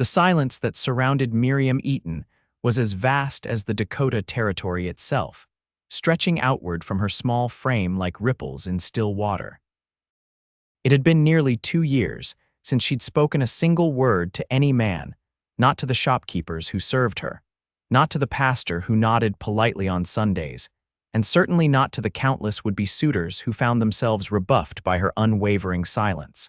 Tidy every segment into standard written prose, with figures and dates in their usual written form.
The silence that surrounded Miriam Eaton was as vast as the Dakota territory itself, stretching outward from her small frame like ripples in still water. It had been nearly 2 years since she'd spoken a single word to any man, not to the shopkeepers who served her, not to the pastor who nodded politely on Sundays, and certainly not to the countless would-be suitors who found themselves rebuffed by her unwavering silence.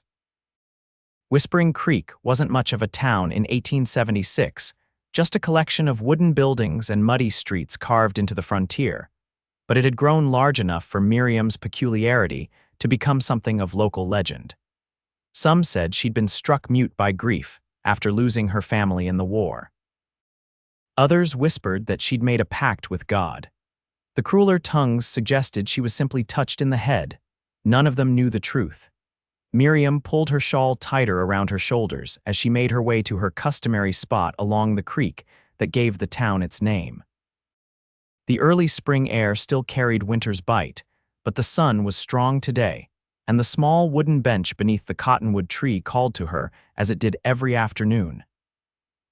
Whispering Creek wasn't much of a town in 1876, just a collection of wooden buildings and muddy streets carved into the frontier, but it had grown large enough for Miriam's peculiarity to become something of local legend. Some said she'd been struck mute by grief after losing her family in the war. Others whispered that she'd made a pact with God. The crueler tongues suggested she was simply touched in the head. None of them knew the truth. Miriam pulled her shawl tighter around her shoulders as she made her way to her customary spot along the creek that gave the town its name. The early spring air still carried winter's bite, but the sun was strong today, and the small wooden bench beneath the cottonwood tree called to her as it did every afternoon.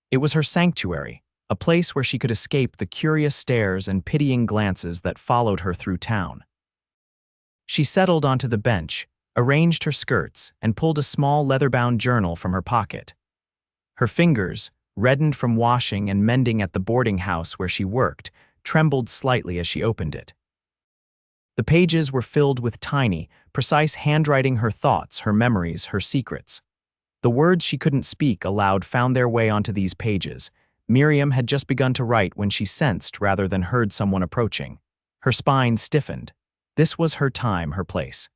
It was her sanctuary, a place where she could escape the curious stares and pitying glances that followed her through town. She settled onto the bench, arranged her skirts, and pulled a small leather-bound journal from her pocket. Her fingers, reddened from washing and mending at the boarding house where she worked, trembled slightly as she opened it. The pages were filled with tiny, precise handwriting, her thoughts, her memories, her secrets. The words she couldn't speak aloud found their way onto these pages. Miriam had just begun to write when she sensed rather than heard someone approaching. Her spine stiffened. This was her time, her place.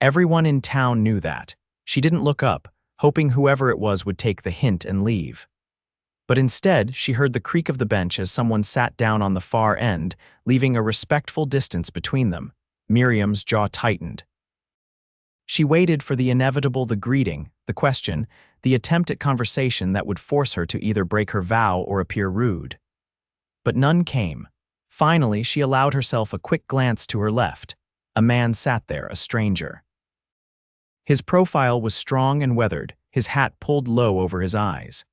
Everyone in town knew that. She didn't look up, hoping whoever it was would take the hint and leave. But instead, she heard the creak of the bench as someone sat down on the far end, leaving a respectful distance between them. Miriam's jaw tightened. She waited for the inevitable, the greeting, the question, the attempt at conversation that would force her to either break her vow or appear rude. But none came. Finally, she allowed herself a quick glance to her left. A man sat there, a stranger. His profile was strong and weathered, his hat pulled low over his eyes.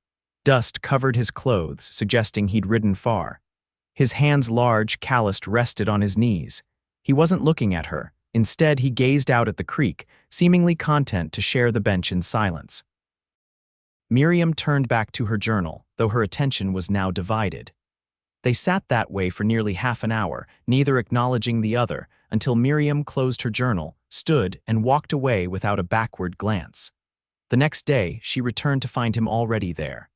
Dust covered his clothes, suggesting he'd ridden far. His hands, large, calloused, rested on his knees. He wasn't looking at her. Instead, he gazed out at the creek, seemingly content to share the bench in silence. Miriam turned back to her journal, though her attention was now divided. They sat that way for nearly half an hour, neither acknowledging the other, until Miriam closed her journal, stood, and walked away without a backward glance. The next day, she returned to find him already there.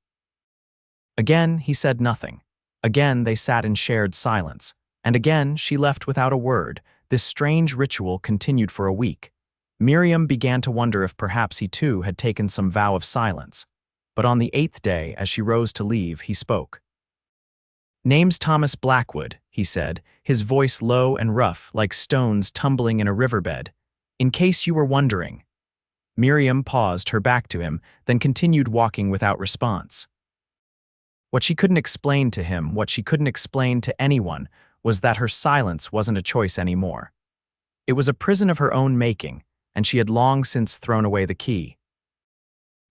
Again, he said nothing. Again, they sat in shared silence. And again, she left without a word. This strange ritual continued for a week. Miriam began to wonder if perhaps he too had taken some vow of silence. But on the 8th day, as she rose to leave, he spoke. "Name's Thomas Blackwood," he said, his voice low and rough, like stones tumbling in a riverbed. "In case you were wondering." Miriam paused, her back to him, then continued walking without response. What she couldn't explain to him, what she couldn't explain to anyone, was that her silence wasn't a choice anymore. It was a prison of her own making, and she had long since thrown away the key.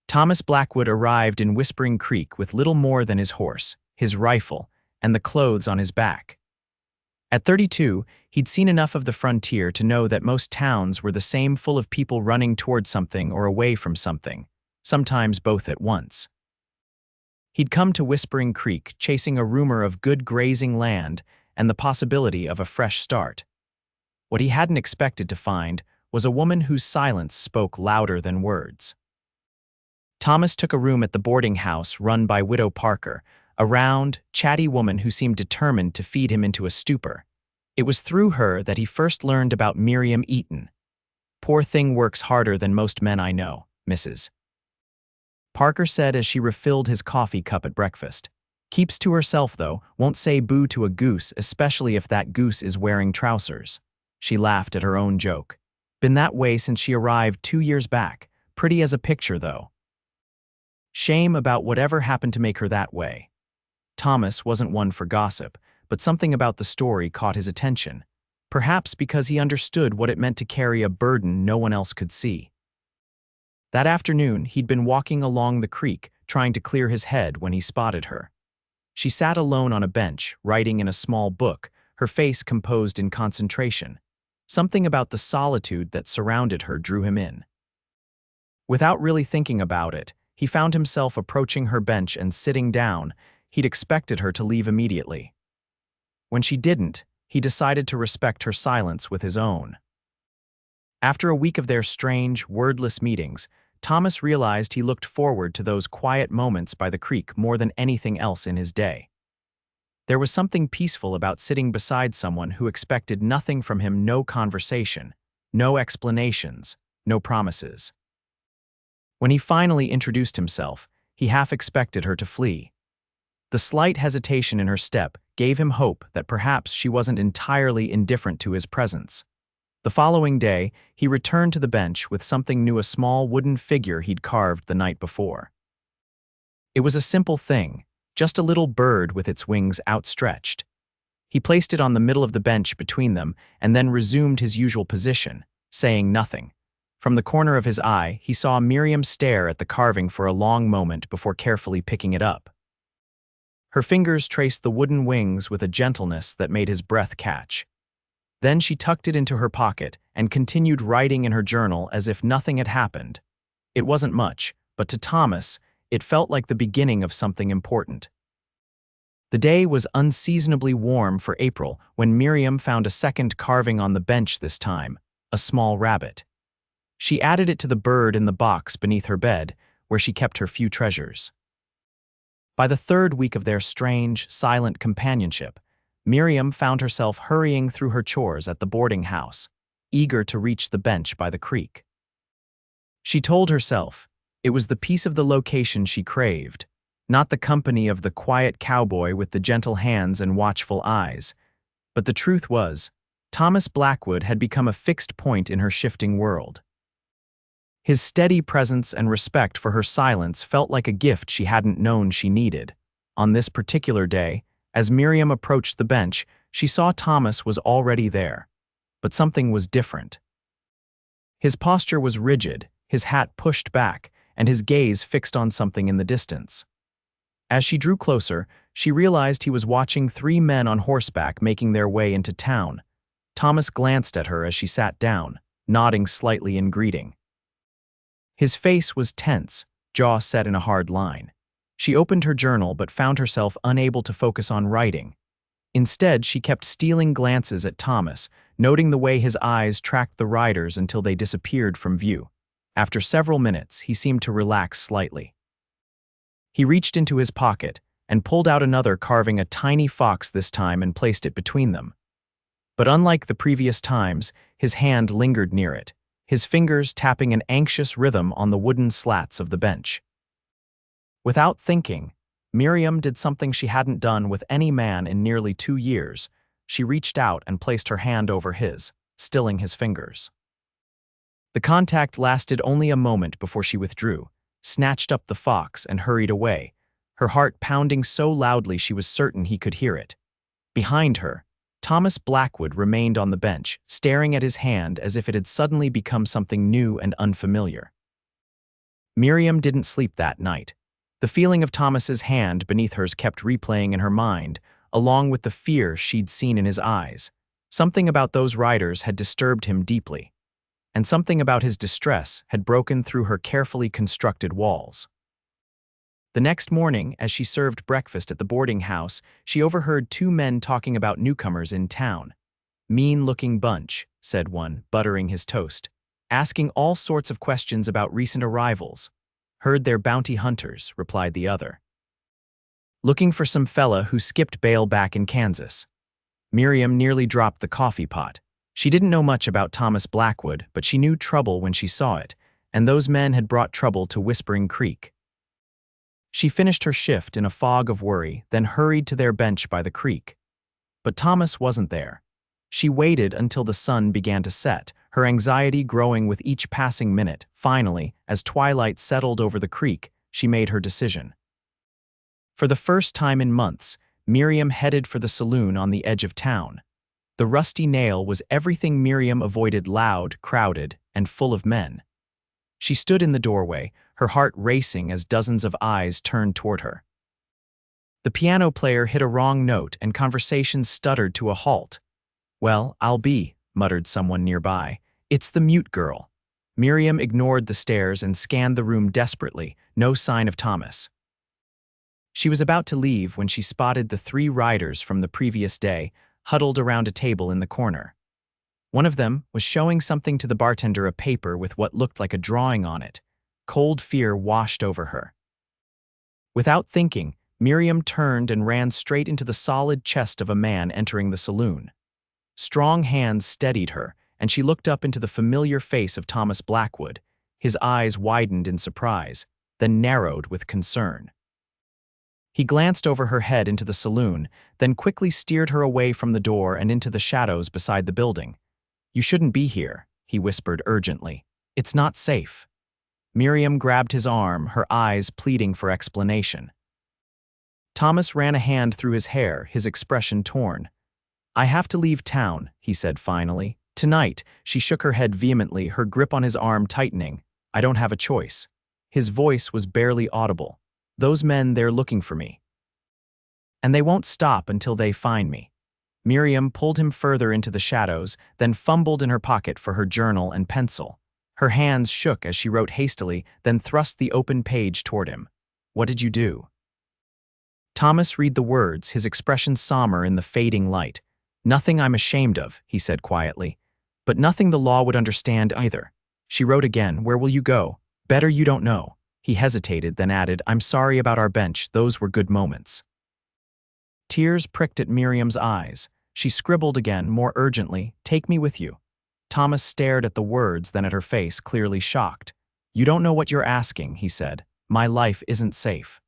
Thomas Blackwood arrived in Whispering Creek with little more than his horse, his rifle, and the clothes on his back. At 32, he'd seen enough of the frontier to know that most towns were the same, full of people running toward something or away from something, sometimes both at once. He'd come to Whispering Creek chasing a rumor of good grazing land and the possibility of a fresh start. What he hadn't expected to find was a woman whose silence spoke louder than words. Thomas took a room at the boarding house run by Widow Parker, a round, chatty woman who seemed determined to feed him into a stupor. It was through her that he first learned about Miriam Eaton. "Poor thing works harder than most men I know, Mrs." Parker said as she refilled his coffee cup at breakfast. "Keeps to herself, though, won't say boo to a goose, especially if that goose is wearing trousers." She laughed at her own joke. "Been that way since she arrived 2 years back. Pretty as a picture, though." Shame about whatever happened to make her that way. Thomas wasn't one for gossip, but something about the story caught his attention, perhaps because he understood what it meant to carry a burden no one else could see. That afternoon, he'd been walking along the creek, trying to clear his head when he spotted her. She sat alone on a bench, writing in a small book, her face composed in concentration. Something about the solitude that surrounded her drew him in. Without really thinking about it, he found himself approaching her bench and sitting down. He'd expected her to leave immediately. When she didn't, he decided to respect her silence with his own. After a week of their strange, wordless meetings, Thomas realized he looked forward to those quiet moments by the creek more than anything else in his day. There was something peaceful about sitting beside someone who expected nothing from him, no conversation, no explanations, no promises. When he finally introduced himself, he half expected her to flee. The slight hesitation in her step gave him hope that perhaps she wasn't entirely indifferent to his presence. The following day, he returned to the bench with something new, a small wooden figure he'd carved the night before. It was a simple thing, just a little bird with its wings outstretched. He placed it on the middle of the bench between them and then resumed his usual position, saying nothing. From the corner of his eye, he saw Miriam stare at the carving for a long moment before carefully picking it up. Her fingers traced the wooden wings with a gentleness that made his breath catch. Then she tucked it into her pocket and continued writing in her journal as if nothing had happened. It wasn't much, but to Thomas, it felt like the beginning of something important. The day was unseasonably warm for April when Miriam found a second carving on the bench, this time, a small rabbit. She added it to the bird in the box beneath her bed, where she kept her few treasures. By the third week of their strange, silent companionship, Miriam found herself hurrying through her chores at the boarding house, eager to reach the bench by the creek. She told herself it was the peace of the location she craved, not the company of the quiet cowboy with the gentle hands and watchful eyes. But the truth was, Thomas Blackwood had become a fixed point in her shifting world. His steady presence and respect for her silence felt like a gift she hadn't known she needed. On this particular day, as Miriam approached the bench, she saw Thomas was already there. But something was different. His posture was rigid, his hat pushed back, and his gaze fixed on something in the distance. As she drew closer, she realized he was watching three men on horseback making their way into town. Thomas glanced at her as she sat down, nodding slightly in greeting. His face was tense, jaw set in a hard line. She opened her journal but found herself unable to focus on writing. Instead, she kept stealing glances at Thomas, noting the way his eyes tracked the riders until they disappeared from view. After several minutes, he seemed to relax slightly. He reached into his pocket and pulled out another, carving a tiny fox this time, and placed it between them. But unlike the previous times, his hand lingered near it, his fingers tapping an anxious rhythm on the wooden slats of the bench. Without thinking, Miriam did something she hadn't done with any man in nearly 2 years. She reached out and placed her hand over his, stilling his fingers. The contact lasted only a moment before she withdrew, snatched up the fox, and hurried away, her heart pounding so loudly she was certain he could hear it. Behind her, Thomas Blackwood remained on the bench, staring at his hand as if it had suddenly become something new and unfamiliar. Miriam didn't sleep that night. The feeling of Thomas's hand beneath hers kept replaying in her mind, along with the fear she'd seen in his eyes. Something about those riders had disturbed him deeply, and something about his distress had broken through her carefully constructed walls. The next morning, as she served breakfast at the boarding house, she overheard two men talking about newcomers in town. "Mean-looking bunch," said one, buttering his toast, "asking all sorts of questions about recent arrivals." "Heard they're bounty hunters," replied the other. "Looking for some fella who skipped bail back in Kansas." Miriam nearly dropped the coffee pot. She didn't know much about Thomas Blackwood, but she knew trouble when she saw it, and those men had brought trouble to Whispering Creek. She finished her shift in a fog of worry, then hurried to their bench by the creek. But Thomas wasn't there. She waited until the sun began to set, her anxiety growing with each passing minute. Finally, as twilight settled over the creek, she made her decision. For the first time in months, Miriam headed for the saloon on the edge of town. The Rusty Nail was everything Miriam avoided: loud, crowded, and full of men. She stood in the doorway, her heart racing as dozens of eyes turned toward her. The piano player hit a wrong note and conversation stuttered to a halt. "Well, I'll be," muttered someone nearby. "It's the mute girl." Miriam ignored the stares and scanned the room desperately, no sign of Thomas. She was about to leave when she spotted the 3 riders from the previous day, huddled around a table in the corner. One of them was showing something to the bartender, a paper with what looked like a drawing on it. Cold fear washed over her. Without thinking, Miriam turned and ran straight into the solid chest of a man entering the saloon. Strong hands steadied her, and she looked up into the familiar face of Thomas Blackwood. His eyes widened in surprise, then narrowed with concern. He glanced over her head into the saloon, then quickly steered her away from the door and into the shadows beside the building. "You shouldn't be here," he whispered urgently. "It's not safe." Miriam grabbed his arm, her eyes pleading for explanation. Thomas ran a hand through his hair, his expression torn. "I have to leave town," he said finally. "Tonight." She shook her head vehemently, her grip on his arm tightening. "I don't have a choice." His voice was barely audible. "Those men, they're looking for me. And they won't stop until they find me." Miriam pulled him further into the shadows, then fumbled in her pocket for her journal and pencil. Her hands shook as she wrote hastily, then thrust the open page toward him. "What did you do?" Thomas read the words, his expression somber in the fading light. "Nothing I'm ashamed of," he said quietly. "But nothing the law would understand either." She wrote again, "Where will you go? Better you don't know." He hesitated, then added, "I'm sorry about our bench, those were good moments." Tears pricked at Miriam's eyes. She scribbled again, more urgently, "Take me with you." Thomas stared at the words, then at her face, clearly shocked. "You don't know what you're asking," he said. "My life isn't safe."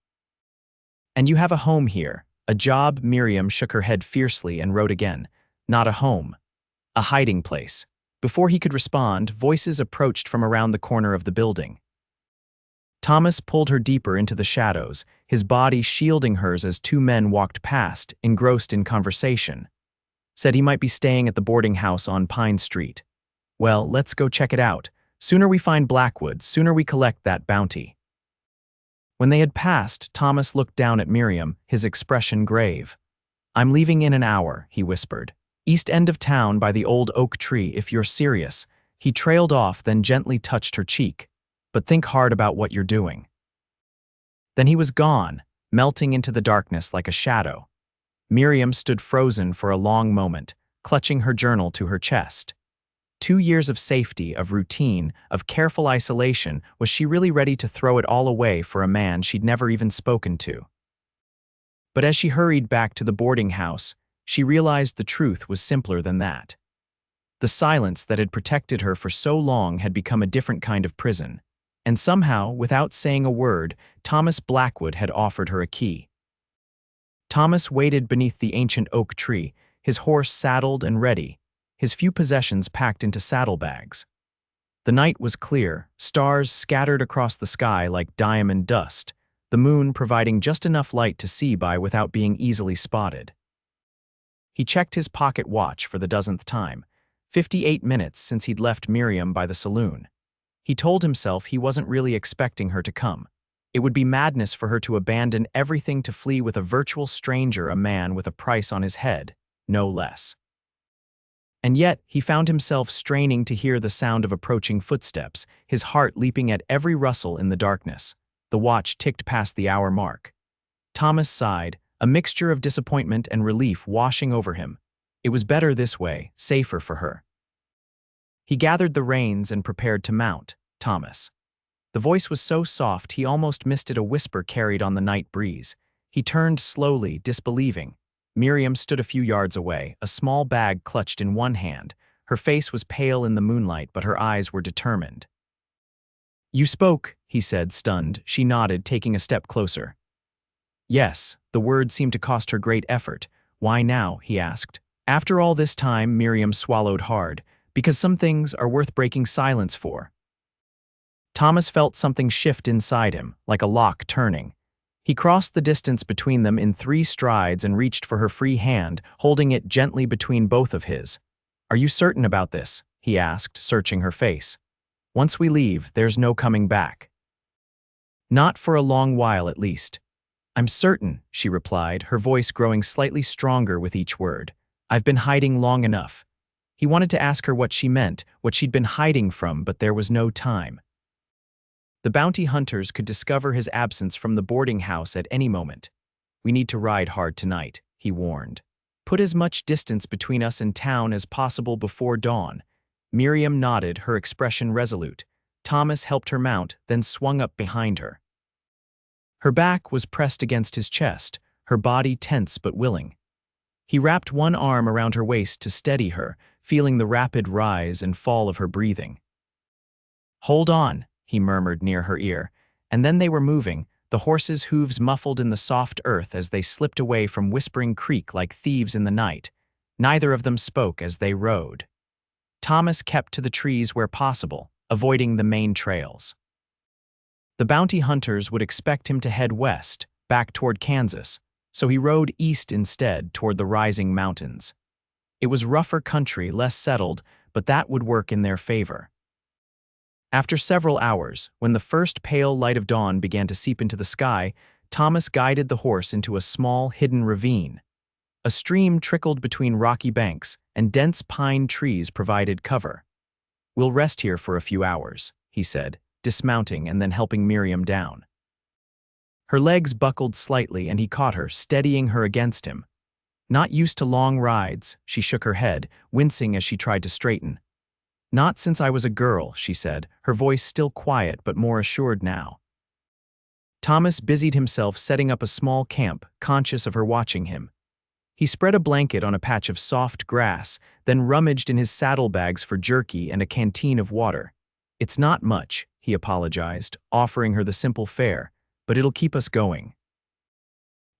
"And you have a home here, a job." Miriam shook her head fiercely and wrote again, "Not a home. A hiding place." Before he could respond, voices approached from around the corner of the building. Thomas pulled her deeper into the shadows, his body shielding hers as 2 men walked past, engrossed in conversation. Said he might be staying at the boarding house on Pine Street. "Well, let's go check it out. Sooner we find Blackwood, sooner we collect that bounty." When they had passed, Thomas looked down at Miriam, his expression grave. "I'm leaving in an hour," he whispered. "East end of town by the old oak tree, if you're serious." He trailed off, then gently touched her cheek. "But think hard about what you're doing." Then he was gone, melting into the darkness like a shadow. Miriam stood frozen for a long moment, clutching her journal to her chest. 2 years of safety, of routine, of careful isolation. Was she really ready to throw it all away for a man she'd never even spoken to? But as she hurried back to the boarding house, she realized the truth was simpler than that. The silence that had protected her for so long had become a different kind of prison. And somehow, without saying a word, Thomas Blackwood had offered her a key. Thomas waited beneath the ancient oak tree, his horse saddled and ready, his few possessions packed into saddlebags. The night was clear, stars scattered across the sky like diamond dust, the moon providing just enough light to see by without being easily spotted. He checked his pocket watch for the dozenth time, 58 minutes since he'd left Miriam by the saloon. He told himself he wasn't really expecting her to come. It would be madness for her to abandon everything to flee with a virtual stranger, a man with a price on his head, no less. And yet, he found himself straining to hear the sound of approaching footsteps, his heart leaping at every rustle in the darkness. The watch ticked past the hour mark. Thomas sighed, a mixture of disappointment and relief washing over him. It was better this way, safer for her. He gathered the reins and prepared to mount. "Thomas." The voice was so soft he almost missed it, a whisper carried on the night breeze. He turned slowly, disbelieving. Miriam stood a few yards away, a small bag clutched in one hand. Her face was pale in the moonlight, but her eyes were determined. "You spoke," he said, stunned. She nodded, taking a step closer. "Yes." The word seemed to cost her great effort. "Why now?" he asked. After all this time, Miriam swallowed hard. "Because some things are worth breaking silence for." Thomas felt something shift inside him, like a lock turning. He crossed the distance between them in 3 strides and reached for her free hand, holding it gently between both of his. "Are you certain about this?" he asked, searching her face. "Once we leave, there's no coming back." Not for a long while, at least. I'm certain, she replied, her voice growing slightly stronger with each word. I've been hiding long enough. He wanted to ask her what she meant, what she'd been hiding from, but there was no time. The bounty hunters could discover his absence from the boarding house at any moment. We need to ride hard tonight, he warned. Put as much distance between us and town as possible before dawn. Miriam nodded, her expression resolute. Thomas helped her mount, then swung up behind her. Her back was pressed against his chest, her body tense but willing. He wrapped one arm around her waist to steady her, feeling the rapid rise and fall of her breathing. Hold on, he murmured near her ear, and then they were moving, the horses' hooves muffled in the soft earth as they slipped away from Whispering Creek like thieves in the night. Neither of them spoke as they rode. Thomas kept to the trees where possible, avoiding the main trails. The bounty hunters would expect him to head west, back toward Kansas, so he rode east instead toward the rising mountains. It was rougher country, less settled, but that would work in their favor. After several hours, when the first pale light of dawn began to seep into the sky, Thomas guided the horse into a small, hidden ravine. A stream trickled between rocky banks, and dense pine trees provided cover. We'll rest here for a few hours, he said, dismounting and then helping Miriam down. Her legs buckled slightly and he caught her, steadying her against him. Not used to long rides, she shook her head, wincing as she tried to straighten. Not since I was a girl, she said, her voice still quiet but more assured now. Thomas busied himself setting up a small camp, conscious of her watching him. He spread a blanket on a patch of soft grass, then rummaged in his saddlebags for jerky and a canteen of water. It's not much, he apologized, offering her the simple fare, but it'll keep us going.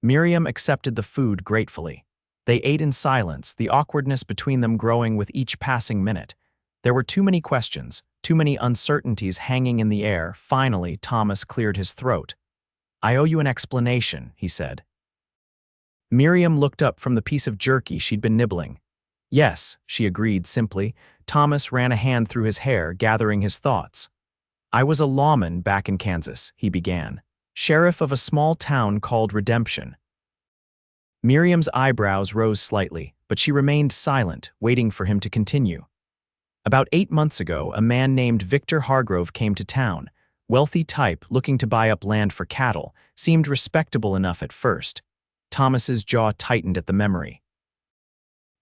Miriam accepted the food gratefully. They ate in silence, the awkwardness between them growing with each passing minute. There were too many questions, too many uncertainties hanging in the air. Finally, Thomas cleared his throat. I owe you an explanation, he said. Miriam looked up from the piece of jerky she'd been nibbling. Yes, she agreed simply. Thomas ran a hand through his hair, gathering his thoughts. I was a lawman back in Kansas, he began. Sheriff of a small town called Redemption. Miriam's eyebrows rose slightly, but she remained silent, waiting for him to continue. About 8 months ago, a man named Victor Hargrove came to town. Wealthy type, looking to buy up land for cattle, seemed respectable enough at first. Thomas's jaw tightened at the memory.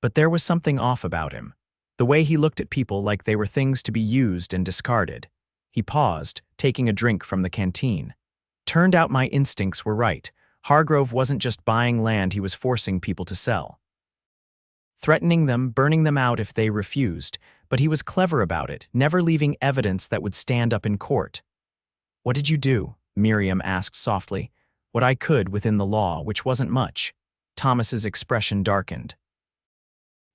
But there was something off about him. The way he looked at people like they were things to be used and discarded. He paused, taking a drink from the canteen. Turned out my instincts were right. Hargrove wasn't just buying land, he was forcing people to sell. Threatening them, burning them out if they refused, but he was clever about it, never leaving evidence that would stand up in court. What did you do? Miriam asked softly. What I could within the law, which wasn't much. Thomas's expression darkened.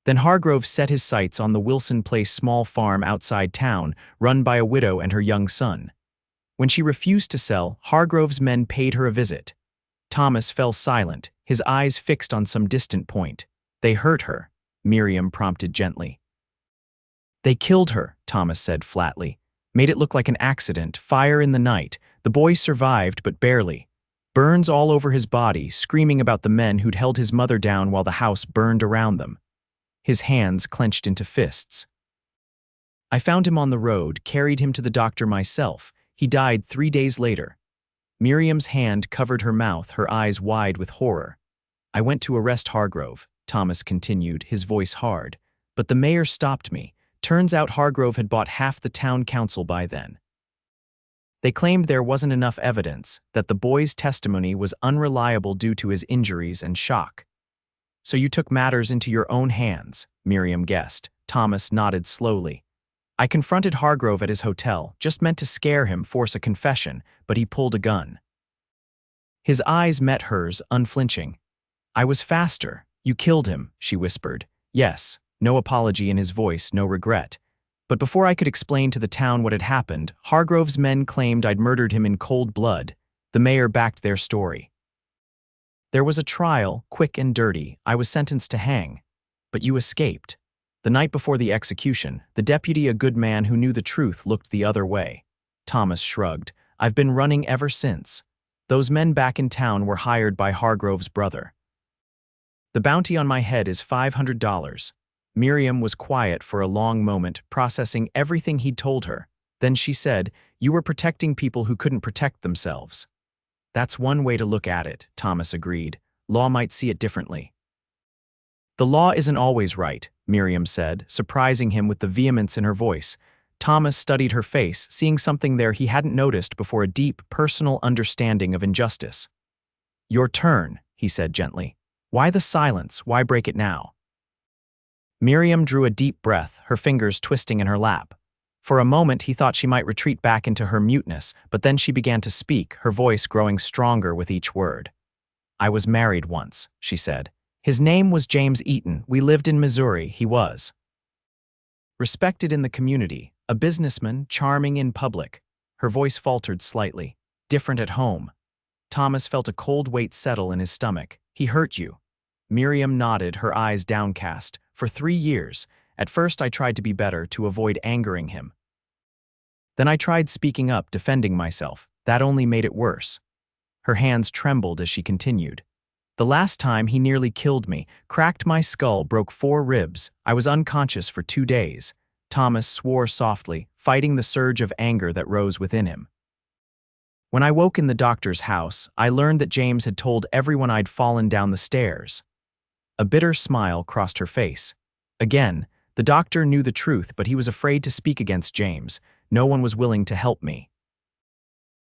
Then Hargrove set his sights on the Wilson Place small farm outside town, run by a widow and her young son. When she refused to sell, Hargrove's men paid her a visit. Thomas fell silent, his eyes fixed on some distant point. They hurt her, Miriam prompted gently. They killed her, Thomas said flatly. Made it look like an accident, fire in the night. The boy survived, but barely. Burns all over his body, screaming about the men who'd held his mother down while the house burned around them. His hands clenched into fists. I found him on the road, carried him to the doctor myself. He died 3 days later. Miriam's hand covered her mouth, her eyes wide with horror. I went to arrest Hargrove, Thomas continued, his voice hard. But the mayor stopped me. Turns out Hargrove had bought half the town council by then. They claimed there wasn't enough evidence, that the boy's testimony was unreliable due to his injuries and shock. So you took matters into your own hands, Miriam guessed. Thomas nodded slowly. I confronted Hargrove at his hotel, just meant to scare him, force a confession, but he pulled a gun. His eyes met hers, unflinching. I was faster. You killed him, she whispered. Yes, no apology in his voice, no regret. But before I could explain to the town what had happened, Hargrove's men claimed I'd murdered him in cold blood. The mayor backed their story. There was a trial, quick and dirty. I was sentenced to hang. But you escaped. The night before the execution, the deputy, a good man who knew the truth, looked the other way. Thomas shrugged. I've been running ever since. Those men back in town were hired by Hargrove's brother. The bounty on my head is $500. Miriam was quiet for a long moment, processing everything he'd told her. Then she said, "You were protecting people who couldn't protect themselves." "That's one way to look at it," Thomas agreed. "Law might see it differently." "The law isn't always right," Miriam said, surprising him with the vehemence in her voice. Thomas studied her face, seeing something there he hadn't noticed before, a deep, personal understanding of injustice. "Your turn," he said gently. "Why the silence? Why break it now?" Miriam drew a deep breath, her fingers twisting in her lap. For a moment he thought she might retreat back into her muteness, but then she began to speak, her voice growing stronger with each word. "I was married once," she said. "His name was James Eaton. We lived in Missouri. He was respected in the community, a businessman, charming in public." Her voice faltered slightly. "Different at home." Thomas felt a cold weight settle in his stomach. "He hurt you?" Miriam nodded, her eyes downcast. "For 3 years. At first I tried to be better, to avoid angering him. Then I tried speaking up, defending myself. That only made it worse." Her hands trembled as she continued. "The last time he nearly killed me, cracked my skull, broke 4 ribs. I was unconscious for 2 days. Thomas swore softly, fighting the surge of anger that rose within him. "When I woke in the doctor's house, I learned that James had told everyone I'd fallen down the stairs." A bitter smile crossed her face. Again, the doctor knew the truth, but he was afraid to speak against James. No one was willing to help me.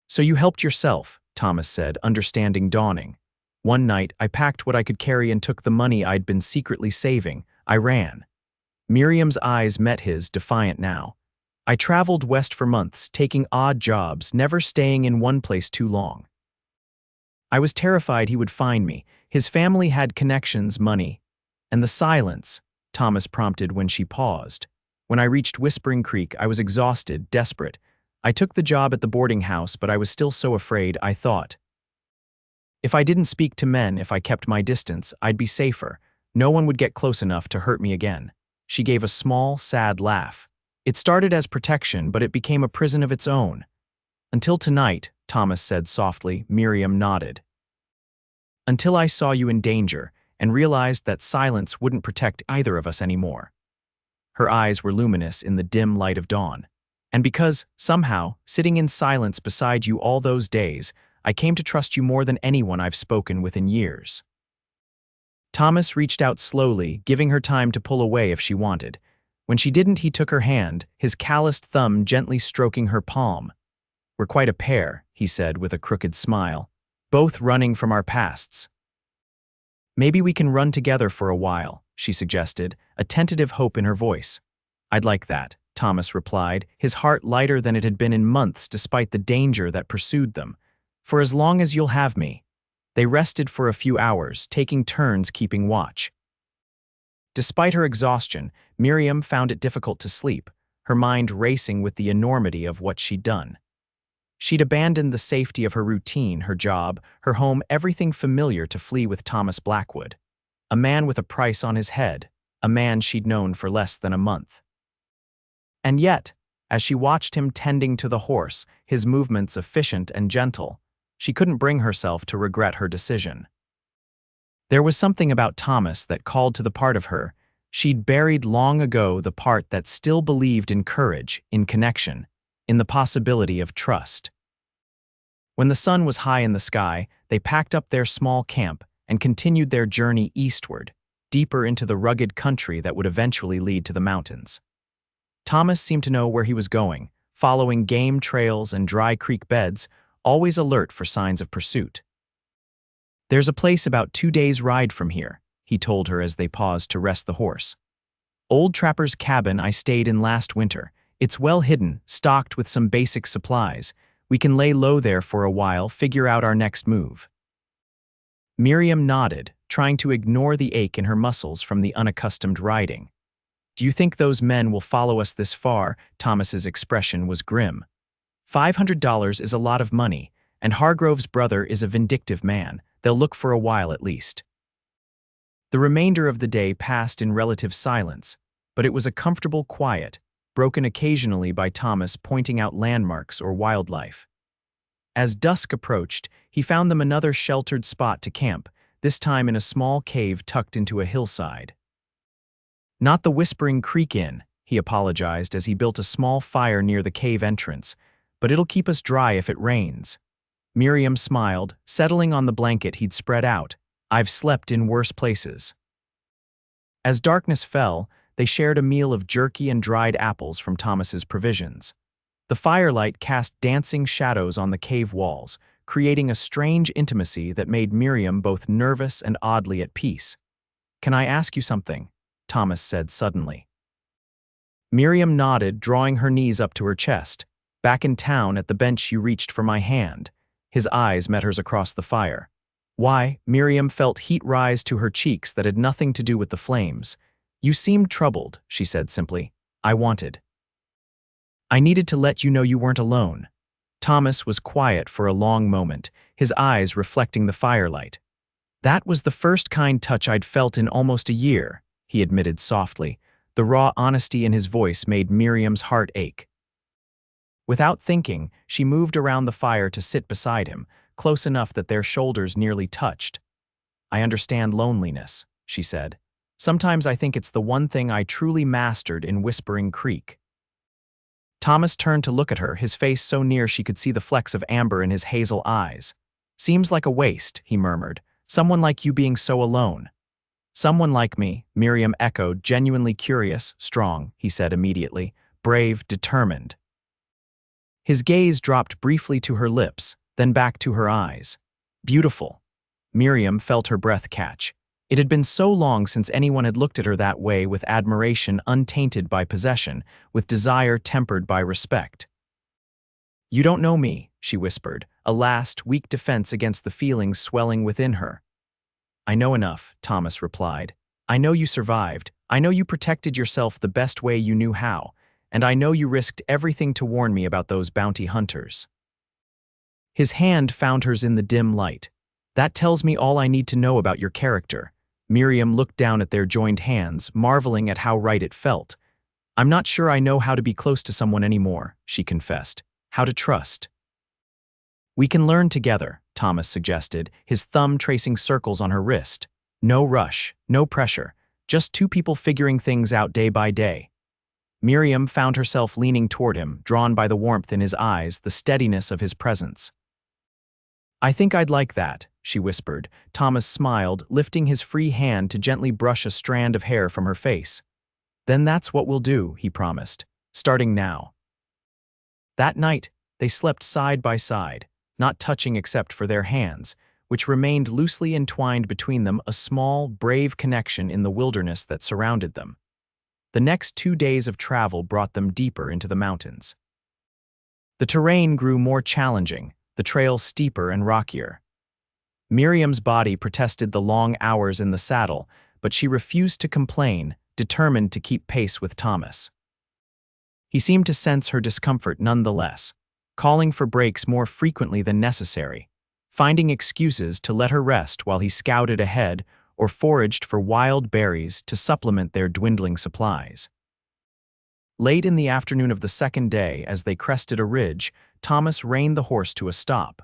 "So you helped yourself," Thomas said, understanding dawning. "One night, I packed what I could carry and took the money I'd been secretly saving. I ran." Miriam's eyes met his, defiant now. "I traveled west for months, taking odd jobs, never staying in one place too long. I was terrified he would find me. His family had connections, money." "And the silence," Thomas prompted when she paused. "When I reached Whispering Creek, I was exhausted, desperate. I took the job at the boarding house, but I was still so afraid. I thought, if I didn't speak to men, if I kept my distance, I'd be safer. No one would get close enough to hurt me again." She gave a small, sad laugh. "It started as protection, but it became a prison of its own." "Until tonight," Thomas said softly. Miriam nodded. "Until I saw you in danger and realized that silence wouldn't protect either of us anymore." Her eyes were luminous in the dim light of dawn. "And because, somehow, sitting in silence beside you all those days, I came to trust you more than anyone I've spoken with in years." Thomas reached out slowly, giving her time to pull away if she wanted. When she didn't, he took her hand, his calloused thumb gently stroking her palm. "We're quite a pair," he said with a crooked smile, "both running from our pasts." "Maybe we can run together for a while," she suggested, a tentative hope in her voice. "I'd like that," Thomas replied, his heart lighter than it had been in months despite the danger that pursued them. "For as long as you'll have me." They rested for a few hours, taking turns keeping watch. Despite her exhaustion, Miriam found it difficult to sleep, her mind racing with the enormity of what she'd done. She'd abandoned the safety of her routine, her job, her home, everything familiar to flee with Thomas Blackwood. A man with a price on his head, a man she'd known for less than a month. And yet, as she watched him tending to the horse, his movements efficient and gentle, she couldn't bring herself to regret her decision. There was something about Thomas that called to the part of her she'd buried long ago, the part that still believed in courage, in connection, in the possibility of trust. When the sun was high in the sky, they packed up their small camp and continued their journey eastward, deeper into the rugged country that would eventually lead to the mountains. Thomas seemed to know where he was going, following game trails and dry creek beds, always alert for signs of pursuit. "There's a place about 2 days' ride from here," he told her as they paused to rest the horse. "Old Trapper's cabin I stayed in last winter. It's well hidden, stocked with some basic supplies. We can lay low there for a while, figure out our next move." Miriam nodded, trying to ignore the ache in her muscles from the unaccustomed riding. "Do you think those men will follow us this far?" Thomas's expression was grim. $500 is a lot of money, and Hargrove's brother is a vindictive man. They'll look for a while at least. The remainder of the day passed in relative silence, but it was a comfortable quiet, broken occasionally by Thomas pointing out landmarks or wildlife. As dusk approached, he found them another sheltered spot to camp, this time in a small cave tucked into a hillside. "Not the Whispering Creek Inn," he apologized as he built a small fire near the cave entrance, "but it'll keep us dry if it rains." Miriam smiled, settling on the blanket he'd spread out. "I've slept in worse places." As darkness fell, they shared a meal of jerky and dried apples from Thomas's provisions. The firelight cast dancing shadows on the cave walls, creating a strange intimacy that made Miriam both nervous and oddly at peace. "Can I ask you something?" Thomas said suddenly. Miriam nodded, drawing her knees up to her chest. "Back in town, at the bench you reached for my hand." His eyes met hers across the fire. "Why?" Miriam felt heat rise to her cheeks that had nothing to do with the flames. "You seemed troubled," she said simply. I needed to let you know you weren't alone." Thomas was quiet for a long moment, his eyes reflecting the firelight. "That was the first kind touch I'd felt in almost a year," he admitted softly. The raw honesty in his voice made Miriam's heart ache. Without thinking, she moved around the fire to sit beside him, close enough that their shoulders nearly touched. "I understand loneliness," she said. "Sometimes I think it's the one thing I truly mastered in Whispering Creek." Thomas turned to look at her, his face so near she could see the flecks of amber in his hazel eyes. "Seems like a waste," he murmured. "Someone like you being so alone." "Someone like me," Miriam echoed, genuinely curious. "Strong," he said immediately. "Brave, determined." His gaze dropped briefly to her lips, then back to her eyes. "Beautiful." Miriam felt her breath catch. It had been so long since anyone had looked at her that way, with admiration untainted by possession, with desire tempered by respect. "You don't know me," she whispered, a last, weak defense against the feelings swelling within her. "I know enough," Thomas replied. "I know you survived. I know you protected yourself the best way you knew how. And I know you risked everything to warn me about those bounty hunters." His hand found hers in the dim light. "That tells me all I need to know about your character." Miriam looked down at their joined hands, marveling at how right it felt. "I'm not sure I know how to be close to someone anymore," she confessed. "How to trust." "We can learn together," Thomas suggested, his thumb tracing circles on her wrist. "No rush, no pressure, just two people figuring things out day by day." Miriam found herself leaning toward him, drawn by the warmth in his eyes, the steadiness of his presence. "I think I'd like that," she whispered. Thomas smiled, lifting his free hand to gently brush a strand of hair from her face. "Then that's what we'll do," he promised, "starting now." That night, they slept side by side, not touching except for their hands, which remained loosely entwined between them, a small, brave connection in the wilderness that surrounded them. The next 2 days of travel brought them deeper into the mountains. The terrain grew more challenging, the trails steeper and rockier. Miriam's body protested the long hours in the saddle, but she refused to complain, determined to keep pace with Thomas. He seemed to sense her discomfort nonetheless, calling for breaks more frequently than necessary, finding excuses to let her rest while he scouted ahead or foraged for wild berries to supplement their dwindling supplies. Late in the afternoon of the second day, as they crested a ridge, Thomas reined the horse to a stop.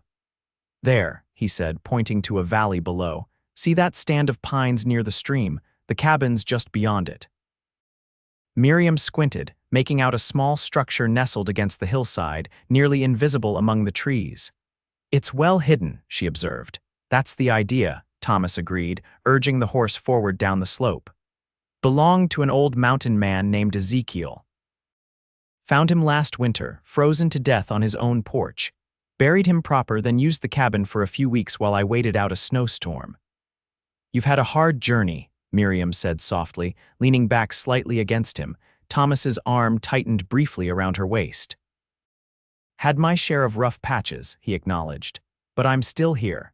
"There," he said, pointing to a valley below. "See that stand of pines near the stream? The cabin's just beyond it." Miriam squinted, making out a small structure nestled against the hillside, nearly invisible among the trees. "It's well hidden," she observed. "That's the idea," Thomas agreed, urging the horse forward down the slope. "Belonged to an old mountain man named Ezekiel. Found him last winter, frozen to death on his own porch. Buried him proper, then used the cabin for a few weeks while I waited out a snowstorm." "You've had a hard journey," Miriam said softly, leaning back slightly against him. Thomas's arm tightened briefly around her waist. "Had my share of rough patches," he acknowledged, "but I'm still here."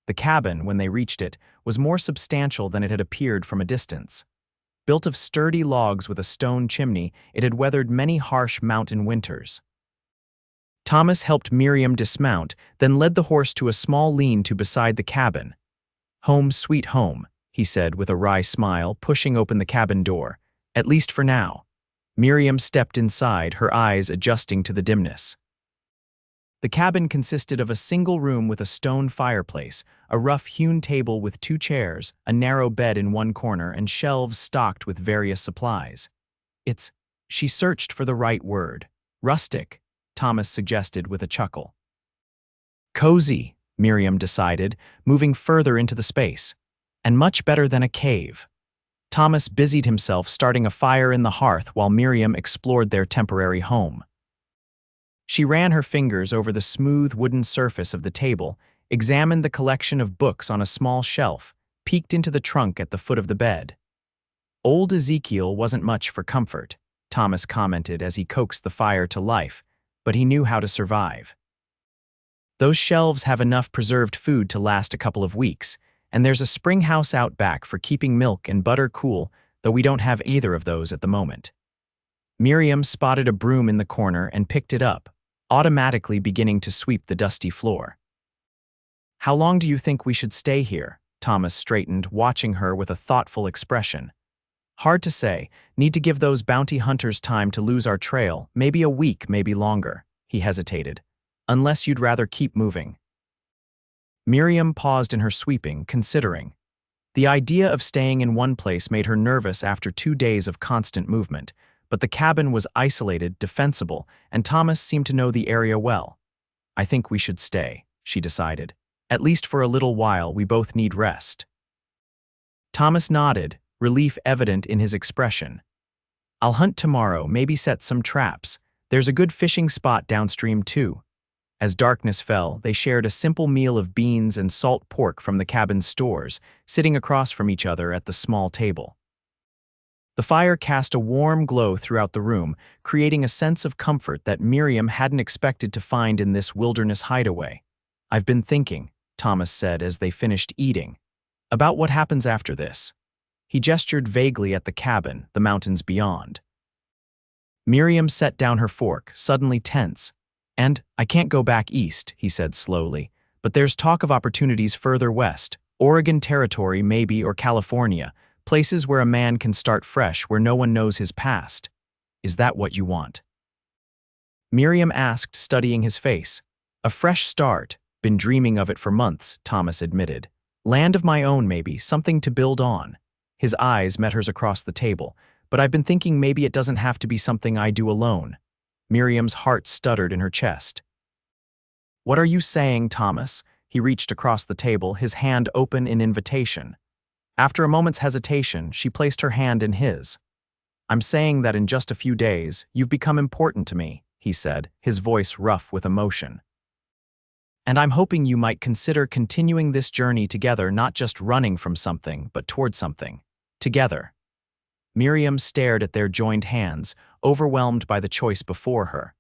The cabin, when they reached it, was more substantial than it had appeared from a distance. Built of sturdy logs with a stone chimney, it had weathered many harsh mountain winters. Thomas helped Miriam dismount, then led the horse to a small lean-to beside the cabin. "Home sweet home," he said with a wry smile, pushing open the cabin door. "At least for now." Miriam stepped inside, her eyes adjusting to the dimness. The cabin consisted of a single room with a stone fireplace, a rough-hewn table with 2 chairs, a narrow bed in one corner, and shelves stocked with various supplies. She searched for the right word. Rustic, Thomas suggested with a chuckle. Cozy, Miriam decided, moving further into the space. And much better than a cave. Thomas busied himself starting a fire in the hearth while Miriam explored their temporary home. She ran her fingers over the smooth wooden surface of the table, examined the collection of books on a small shelf, peeked into the trunk at the foot of the bed. Old Ezekiel wasn't much for comfort, Thomas commented as he coaxed the fire to life, but he knew how to survive. Those shelves have enough preserved food to last a couple of weeks, and there's a spring house out back for keeping milk and butter cool, though we don't have either of those at the moment. Miriam spotted a broom in the corner and picked it up, automatically beginning to sweep the dusty floor. How long do you think we should stay here? Thomas straightened, watching her with a thoughtful expression. Hard to say. Need to give those bounty hunters time to lose our trail, maybe a week, maybe longer. He hesitated. Unless you'd rather keep moving. Miriam paused in her sweeping, considering. The idea of staying in one place made her nervous after 2 days of constant movement, but the cabin was isolated, defensible, and Thomas seemed to know the area well. I think we should stay, she decided. At least for a little while, we both need rest. Thomas nodded, relief evident in his expression. I'll hunt tomorrow, maybe set some traps. There's a good fishing spot downstream too. As darkness fell, they shared a simple meal of beans and salt pork from the cabin's stores, sitting across from each other at the small table. The fire cast a warm glow throughout the room, creating a sense of comfort that Miriam hadn't expected to find in this wilderness hideaway. I've been thinking, Thomas said as they finished eating, about what happens after this. He gestured vaguely at the cabin, the mountains beyond. Miriam set down her fork, suddenly tense. And, I can't go back east, he said slowly, but there's talk of opportunities further west, Oregon Territory maybe, or California, places where a man can start fresh, where no one knows his past. Is that what you want? Miriam asked, studying his face. A fresh start. Been dreaming of it for months, Thomas admitted. Land of my own maybe, something to build on. His eyes met hers across the table, but I've been thinking maybe it doesn't have to be something I do alone. Miriam's heart stuttered in her chest. What are you saying, Thomas? He reached across the table, his hand open in invitation. After a moment's hesitation, she placed her hand in his. I'm saying that in just a few days, you've become important to me, he said, his voice rough with emotion. And I'm hoping you might consider continuing this journey together, not just running from something, but toward something. Together. Miriam stared at their joined hands, overwhelmed by the choice before her.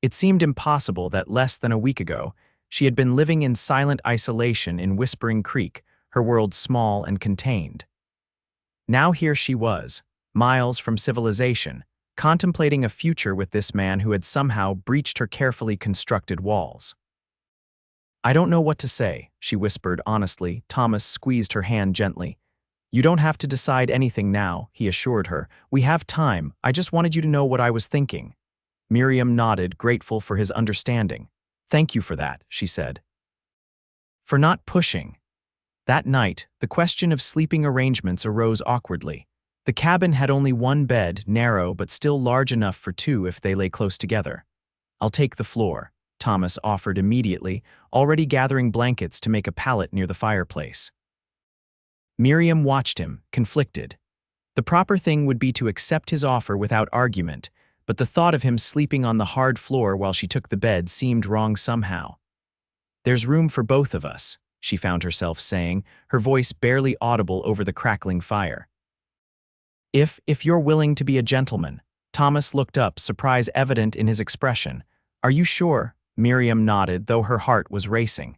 It seemed impossible that less than a week ago, she had been living in silent isolation in Whispering Creek, her world small and contained. Now here she was, miles from civilization, contemplating a future with this man who had somehow breached her carefully constructed walls. I don't know what to say, she whispered honestly. Thomas squeezed her hand gently. You don't have to decide anything now, he assured her. We have time. I just wanted you to know what I was thinking. Miriam nodded, grateful for his understanding. Thank you for that, she said. For not pushing. That night, the question of sleeping arrangements arose awkwardly. The cabin had only one bed, narrow but still large enough for 2 if they lay close together. I'll take the floor, Thomas offered immediately, already gathering blankets to make a pallet near the fireplace. Miriam watched him, conflicted. The proper thing would be to accept his offer without argument, but the thought of him sleeping on the hard floor while she took the bed seemed wrong somehow. There's room for both of us, she found herself saying, her voice barely audible over the crackling fire. If you're willing to be a gentleman. Thomas looked up, surprise evident in his expression. Are you sure? Miriam nodded, though her heart was racing.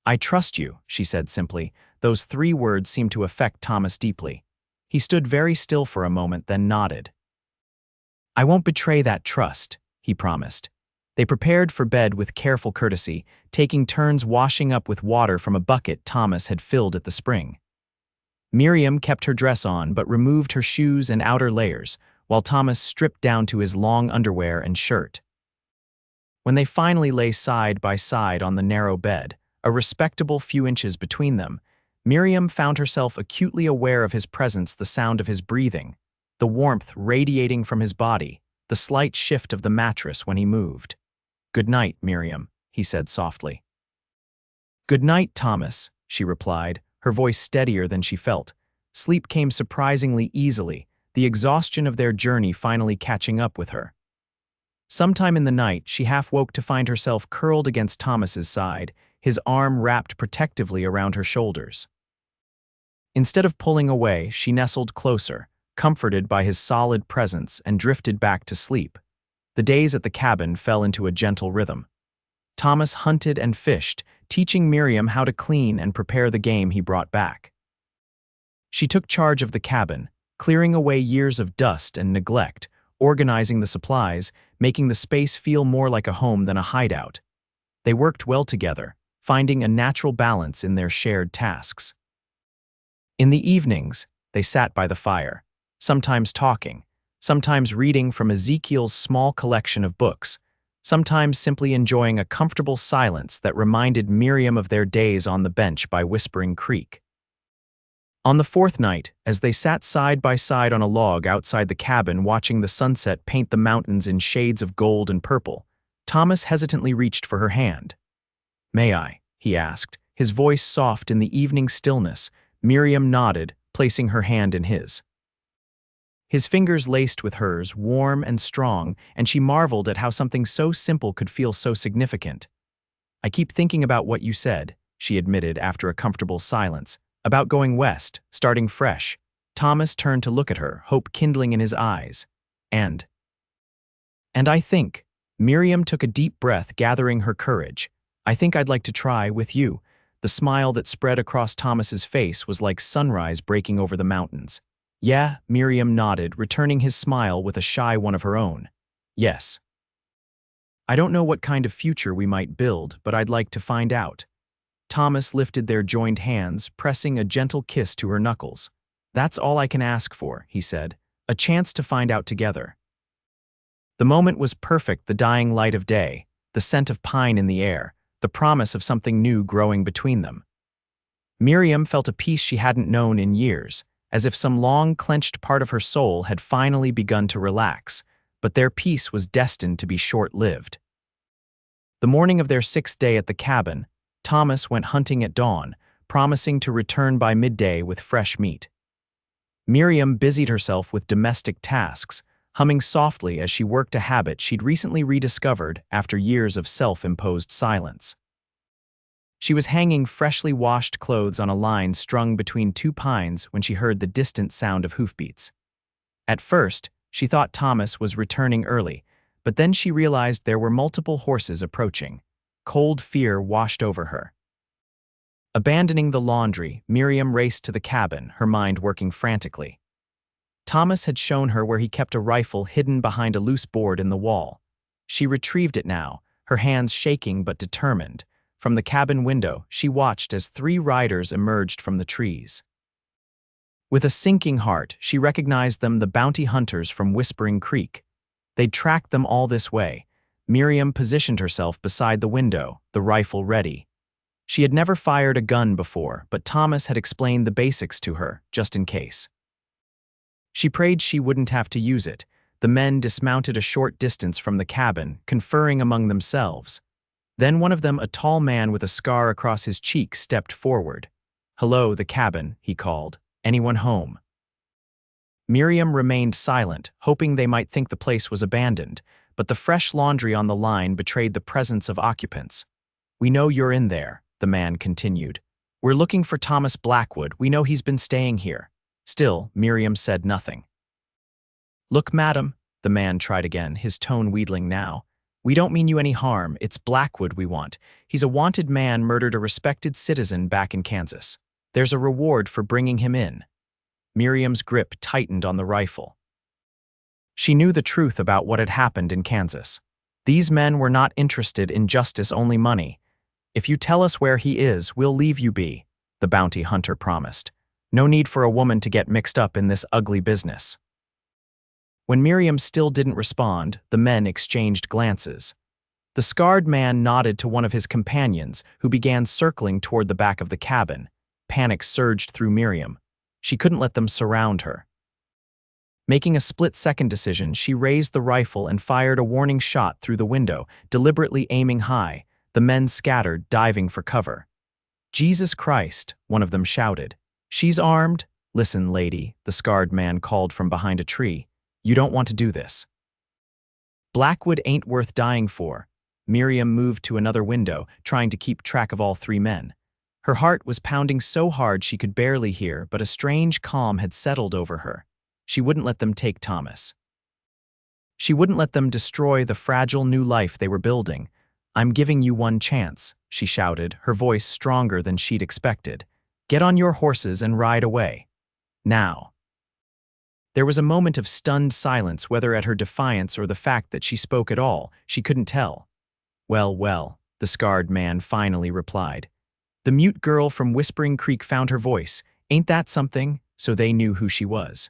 I trust you, she said simply. Those 3 words seemed to affect Thomas deeply. He stood very still for a moment, then nodded. I won't betray that trust, he promised. They prepared for bed with careful courtesy, taking turns washing up with water from a bucket Thomas had filled at the spring. Miriam kept her dress on but removed her shoes and outer layers, while Thomas stripped down to his long underwear and shirt. When they finally lay side by side on the narrow bed, a respectable few inches between them, Miriam found herself acutely aware of his presence, the sound of his breathing, the warmth radiating from his body, the slight shift of the mattress when he moved. "Good night, Miriam," he said softly. "Good night, Thomas," she replied, her voice steadier than she felt. Sleep came surprisingly easily, the exhaustion of their journey finally catching up with her. Sometime in the night, she half woke to find herself curled against Thomas's side, his arm wrapped protectively around her shoulders. Instead of pulling away, she nestled closer, comforted by his solid presence, and drifted back to sleep. The days at the cabin fell into a gentle rhythm. Thomas hunted and fished, teaching Miriam how to clean and prepare the game he brought back. She took charge of the cabin, clearing away years of dust and neglect, organizing the supplies, making the space feel more like a home than a hideout. They worked well together, finding a natural balance in their shared tasks. In the evenings, they sat by the fire, sometimes talking, sometimes reading from Ezekiel's small collection of books, sometimes simply enjoying a comfortable silence that reminded Miriam of their days on the bench by Whispering Creek. On the fourth night, as they sat side by side on a log outside the cabin watching the sunset paint the mountains in shades of gold and purple, Thomas hesitantly reached for her hand. "May I?" he asked, his voice soft in the evening stillness. Miriam nodded, placing her hand in his. His fingers laced with hers, warm and strong, and she marveled at how something so simple could feel so significant. "I keep thinking about what you said," she admitted after a comfortable silence, "about going west, starting fresh." Thomas turned to look at her, hope kindling in his eyes. And I think," Miriam took a deep breath, gathering her courage, "I think I'd like to try with you." The smile that spread across Thomas's face was like sunrise breaking over the mountains. "Yeah," Miriam nodded, returning his smile with a shy one of her own. "Yes. I don't know what kind of future we might build, but I'd like to find out." Thomas lifted their joined hands, pressing a gentle kiss to her knuckles. "That's all I can ask for," he said, "a chance to find out together." The moment was perfect, the dying light of day, the scent of pine in the air, the promise of something new growing between them. Miriam felt a peace she hadn't known in years, as if some long clenched part of her soul had finally begun to relax, but their peace was destined to be short-lived. The morning of their sixth day at the cabin, Thomas went hunting at dawn, promising to return by midday with fresh meat. Miriam busied herself with domestic tasks, humming softly as she worked a habit she'd recently rediscovered after years of self-imposed silence. She was hanging freshly washed clothes on a line strung between two pines when she heard the distant sound of hoofbeats. At first, she thought Thomas was returning early, but then she realized there were multiple horses approaching. Cold fear washed over her. Abandoning the laundry, Miriam raced to the cabin, her mind working frantically. Thomas had shown her where he kept a rifle hidden behind a loose board in the wall. She retrieved it now, her hands shaking but determined. From the cabin window, she watched as 3 riders emerged from the trees. With a sinking heart, she recognized them, the bounty hunters from Whispering Creek. They'd tracked them all this way. Miriam positioned herself beside the window, the rifle ready. She had never fired a gun before, but Thomas had explained the basics to her, just in case. She prayed she wouldn't have to use it. The men dismounted a short distance from the cabin, conferring among themselves. Then one of them, a tall man with a scar across his cheek, stepped forward. "Hello, the cabin," he called. "Anyone home?" Miriam remained silent, hoping they might think the place was abandoned, but the fresh laundry on the line betrayed the presence of occupants. "We know you're in there," the man continued. "We're looking for Thomas Blackwood. We know he's been staying here." Still, Miriam said nothing. "Look, madam," the man tried again, his tone wheedling now. "We don't mean you any harm. It's Blackwood we want. He's a wanted man, murdered a respected citizen back in Kansas. There's a reward for bringing him in." Miriam's grip tightened on the rifle. She knew the truth about what had happened in Kansas. These men were not interested in justice, only money. "If you tell us where he is, we'll leave you be," the bounty hunter promised. "No need for a woman to get mixed up in this ugly business." When Miriam still didn't respond, the men exchanged glances. The scarred man nodded to one of his companions, who began circling toward the back of the cabin. Panic surged through Miriam. She couldn't let them surround her. Making a split-second decision, she raised the rifle and fired a warning shot through the window, deliberately aiming high. The men scattered, diving for cover. "Jesus Christ," one of them shouted. "She's armed." "Listen, lady," the scarred man called from behind a tree. "You don't want to do this." "Blackwood ain't worth dying for." Miriam moved to another window, trying to keep track of all three men. Her heart was pounding so hard she could barely hear, but a strange calm had settled over her. She wouldn't let them take Thomas. She wouldn't let them destroy the fragile new life they were building. "I'm giving you one chance," she shouted, her voice stronger than she'd expected. "Get on your horses and ride away. Now." There was a moment of stunned silence, whether at her defiance or the fact that she spoke at all, she couldn't tell. "Well, well," the scarred man finally replied. The mute girl from Whispering Creek found her voice. "Ain't that something?" So they knew who she was.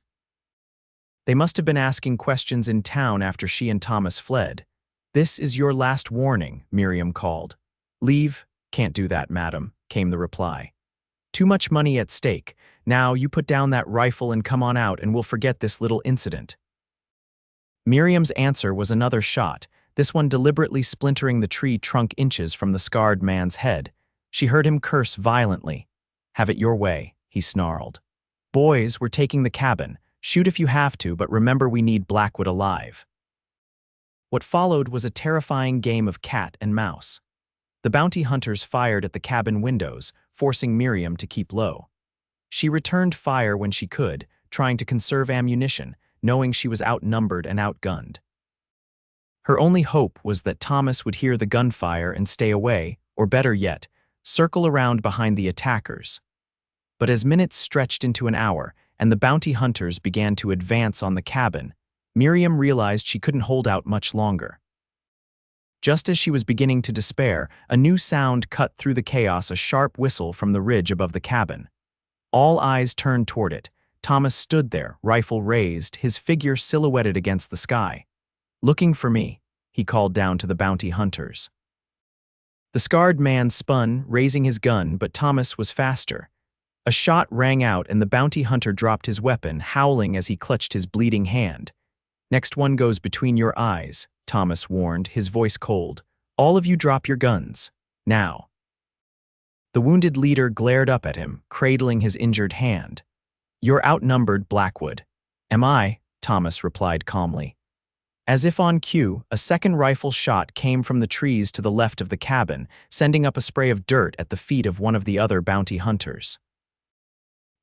They must have been asking questions in town after she and Thomas fled. "This is your last warning," Miriam called. "Leave." "Can't do that, madam," came the reply. "Too much money at stake. Now you put down that rifle and come on out and we'll forget this little incident." Miriam's answer was another shot, this one deliberately splintering the tree trunk inches from the scarred man's head. She heard him curse violently. "Have it your way," he snarled. "Boys, we're taking the cabin. Shoot if you have to, but remember we need Blackwood alive." What followed was a terrifying game of cat and mouse. The bounty hunters fired at the cabin windows, forcing Miriam to keep low. She returned fire when she could, trying to conserve ammunition, knowing she was outnumbered and outgunned. Her only hope was that Thomas would hear the gunfire and stay away, or better yet, circle around behind the attackers. But as minutes stretched into an hour and the bounty hunters began to advance on the cabin, Miriam realized she couldn't hold out much longer. Just as she was beginning to despair, a new sound cut through the chaos, a sharp whistle from the ridge above the cabin. All eyes turned toward it. Thomas stood there, rifle raised, his figure silhouetted against the sky. "Looking for me," he called down to the bounty hunters. The scarred man spun, raising his gun, but Thomas was faster. A shot rang out and the bounty hunter dropped his weapon, howling as he clutched his bleeding hand. "Next one goes between your eyes," Thomas warned, his voice cold. "All of you drop your guns. Now." The wounded leader glared up at him, cradling his injured hand. "You're outnumbered, Blackwood." "Am I?" Thomas replied calmly. As if on cue, a second rifle shot came from the trees to the left of the cabin, sending up a spray of dirt at the feet of one of the other bounty hunters.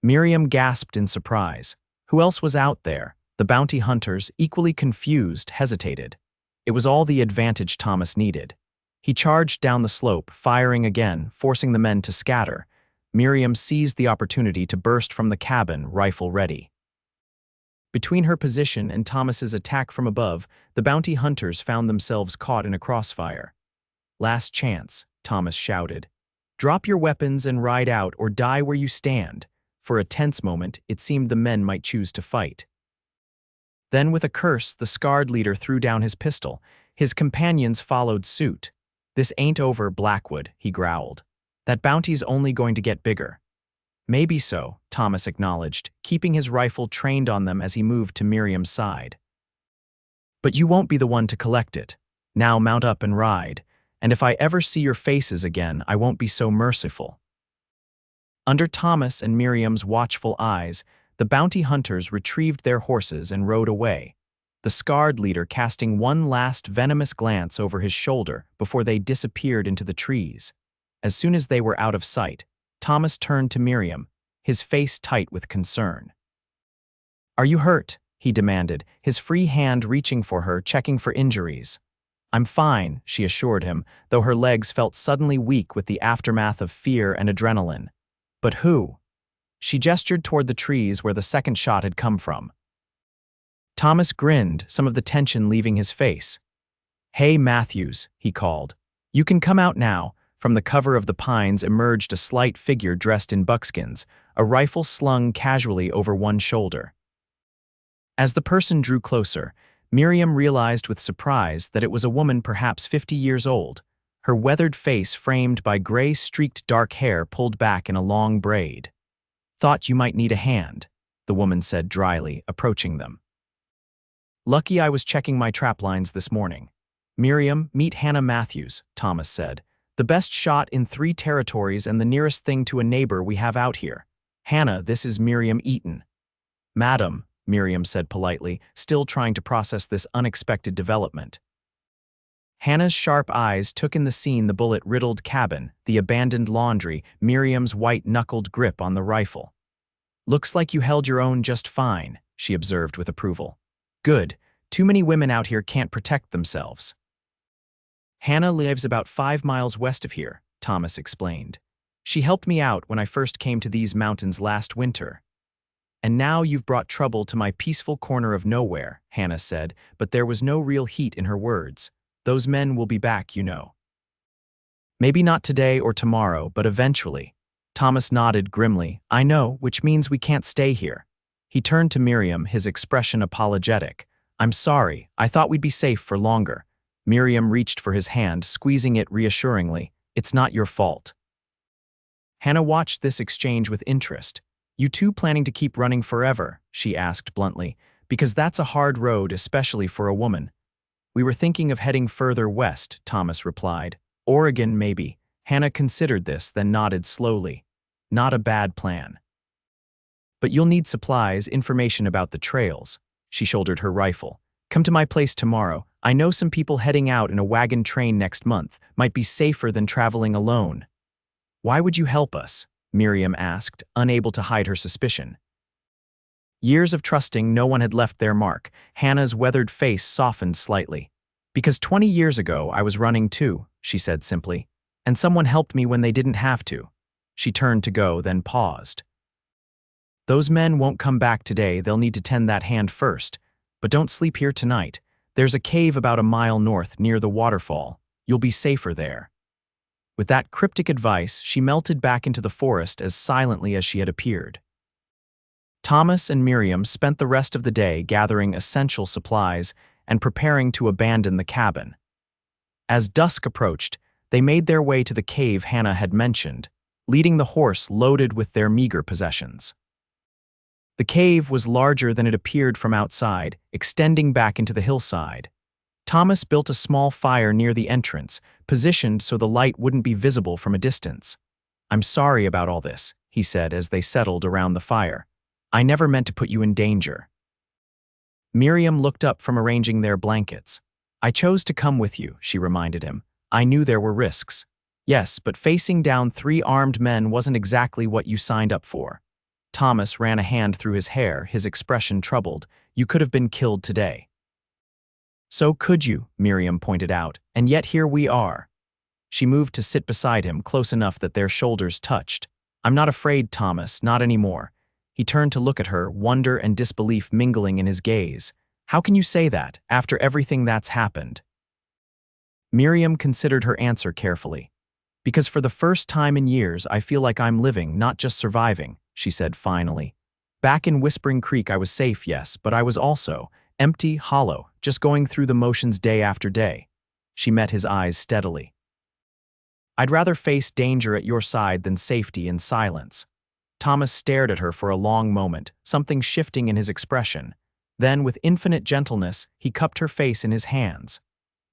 Miriam gasped in surprise. Who else was out there? The bounty hunters, equally confused, hesitated. It was all the advantage Thomas needed. He charged down the slope, firing again, forcing the men to scatter. Miriam seized the opportunity to burst from the cabin, rifle ready. Between her position and Thomas's attack from above, the bounty hunters found themselves caught in a crossfire. "Last chance," Thomas shouted. "Drop your weapons and ride out or die where you stand." For a tense moment, it seemed the men might choose to fight. Then with a curse, the scarred leader threw down his pistol. His companions followed suit. "This ain't over, Blackwood," he growled. "That bounty's only going to get bigger." "Maybe so," Thomas acknowledged, keeping his rifle trained on them as he moved to Miriam's side. "But you won't be the one to collect it. Now mount up and ride, and if I ever see your faces again, I won't be so merciful." Under Thomas and Miriam's watchful eyes, the bounty hunters retrieved their horses and rode away, the scarred leader casting one last venomous glance over his shoulder before they disappeared into the trees. As soon as they were out of sight, Thomas turned to Miriam, his face tight with concern. "Are you hurt?" he demanded, his free hand reaching for her, checking for injuries. "I'm fine," she assured him, though her legs felt suddenly weak with the aftermath of fear and adrenaline. "But who?" She gestured toward the trees where the second shot had come from. Thomas grinned, some of the tension leaving his face. "Hey, Matthews," he called. "You can come out now." From the cover of the pines emerged a slight figure dressed in buckskins, a rifle slung casually over one shoulder. As the person drew closer, Miriam realized with surprise that it was a woman perhaps 50 years old, her weathered face framed by gray-streaked dark hair pulled back in a long braid. "Thought you might need a hand," the woman said dryly, approaching them. "Lucky I was checking my trap lines this morning." "Miriam, meet Hannah Matthews," Thomas said. "The best shot in 3 territories and the nearest thing to a neighbor we have out here. Hannah, this is Miriam Eaton." "Madam," Miriam said politely, still trying to process this unexpected development. Hannah's sharp eyes took in the scene: the bullet-riddled cabin, the abandoned laundry, Miriam's white-knuckled grip on the rifle. "Looks like you held your own just fine," she observed with approval. "Good. Too many women out here can't protect themselves." "Hannah lives about 5 miles west of here," Thomas explained. "She helped me out when I first came to these mountains last winter." "And now you've brought trouble to my peaceful corner of nowhere," Hannah said, but there was no real heat in her words. "Those men will be back, you know." "Maybe not today or tomorrow, but eventually." Thomas nodded grimly. "I know, which means we can't stay here." He turned to Miriam, his expression apologetic. "I'm sorry, I thought we'd be safe for longer." Miriam reached for his hand, squeezing it reassuringly. "It's not your fault." Hannah watched this exchange with interest. "You two planning to keep running forever?" she asked bluntly. "Because that's a hard road, especially for a woman." "We were thinking of heading further west," Thomas replied. "Oregon, maybe." Hannah considered this, then nodded slowly. "Not a bad plan. But you'll need supplies, information about the trails." She shouldered her rifle. "Come to my place tomorrow. I know some people heading out in a wagon train next month. Might be safer than traveling alone." "Why would you help us?" Miriam asked, unable to hide her suspicion. Years of trusting no one had left their mark. Hannah's weathered face softened slightly. "Because 20 years ago I was running too," she said simply. "And someone helped me when they didn't have to." She turned to go, then paused. "Those men won't come back today. They'll need to tend that hand first. But don't sleep here tonight. There's a cave about a mile north near the waterfall. You'll be safer there." With that cryptic advice, she melted back into the forest as silently as she had appeared. Thomas and Miriam spent the rest of the day gathering essential supplies and preparing to abandon the cabin. As dusk approached, they made their way to the cave Hannah had mentioned, leading the horse loaded with their meager possessions. The cave was larger than it appeared from outside, extending back into the hillside. Thomas built a small fire near the entrance, positioned so the light wouldn't be visible from a distance. "I'm sorry about all this," he said as they settled around the fire. "I never meant to put you in danger." Miriam looked up from arranging their blankets. "I chose to come with you," she reminded him. "I knew there were risks." "Yes, but facing down 3 armed men wasn't exactly what you signed up for." Thomas ran a hand through his hair, his expression troubled. "You could have been killed today." "So could you," Miriam pointed out, "and yet here we are." She moved to sit beside him, close enough that their shoulders touched. "I'm not afraid, Thomas, not anymore." He turned to look at her, wonder and disbelief mingling in his gaze. "How can you say that, after everything that's happened?" Miriam considered her answer carefully. "Because for the first time in years I feel like I'm living, not just surviving," she said finally. "Back in Whispering Creek I was safe, yes, but I was also empty, hollow, just going through the motions day after day." She met his eyes steadily. "I'd rather face danger at your side than safety in silence." Thomas stared at her for a long moment, something shifting in his expression. Then, with infinite gentleness, he cupped her face in his hands.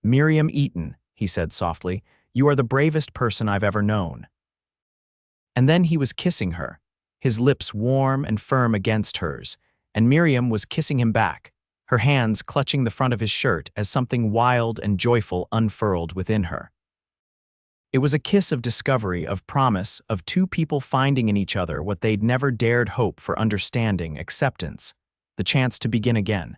"Miriam Eaton," he said softly, "you are the bravest person I've ever known." And then he was kissing her, his lips warm and firm against hers, and Miriam was kissing him back, her hands clutching the front of his shirt as something wild and joyful unfurled within her. It was a kiss of discovery, of promise, of 2 people finding in each other what they'd never dared hope for: understanding, acceptance, the chance to begin again.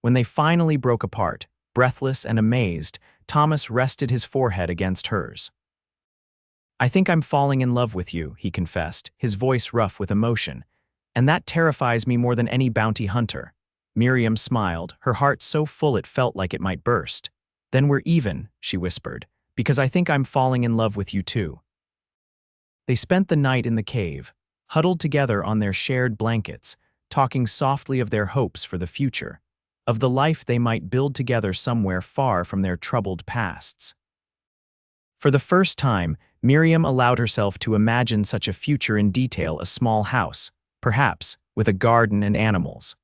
When they finally broke apart, breathless and amazed, Thomas rested his forehead against hers. "I think I'm falling in love with you," he confessed, his voice rough with emotion. "And that terrifies me more than any bounty hunter." Miriam smiled, her heart so full it felt like it might burst. "Then we're even," she whispered, "because I think I'm falling in love with you too." They spent the night in the cave, huddled together on their shared blankets, talking softly of their hopes for the future, of the life they might build together somewhere far from their troubled pasts. For the first time, Miriam allowed herself to imagine such a future in detail: a small house, perhaps, with a garden and animals.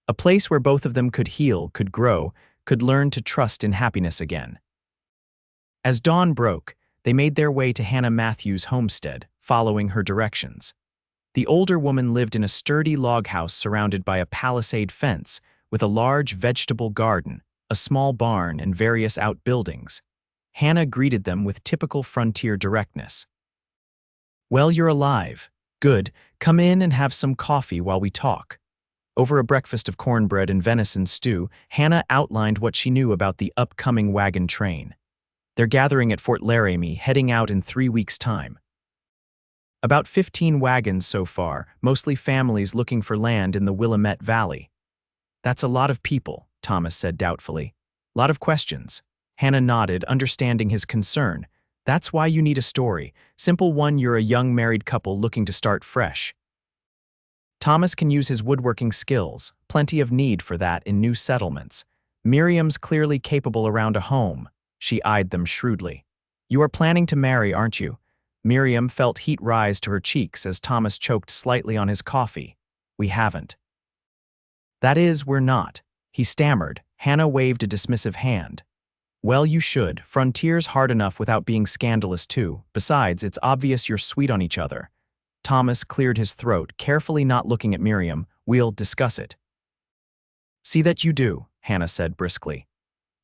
A place where both of them could heal, could grow, could learn to trust in happiness again. As dawn broke, they made their way to Hannah Matthews' homestead, following her directions. The older woman lived in a sturdy log house surrounded by a palisade fence, with a large vegetable garden, a small barn, and various outbuildings. Hannah greeted them with typical frontier directness. "Well, you're alive. Good. Come in and have some coffee while we talk." Over a breakfast of cornbread and venison stew, Hannah outlined what she knew about the upcoming wagon train. "They're gathering at Fort Laramie, heading out in 3 weeks' time. About 15 wagons so far, mostly families looking for land in the Willamette Valley." "That's a lot of people," Thomas said doubtfully. "Lot of questions." Hannah nodded, understanding his concern. "That's why you need a story. Simple one: you're a young married couple looking to start fresh. Thomas can use his woodworking skills, plenty of need for that in new settlements. Miriam's clearly capable around a home." She eyed them shrewdly. "You are planning to marry, aren't you?" Miriam felt heat rise to her cheeks as Thomas choked slightly on his coffee. "We haven't." "That is, we're not," he stammered. Hannah waved a dismissive hand. "Well, you should. Frontier's hard enough without being scandalous too. Besides, it's obvious you're sweet on each other." Thomas cleared his throat, carefully not looking at Miriam. "We'll discuss it." "See that you do," Hannah said briskly.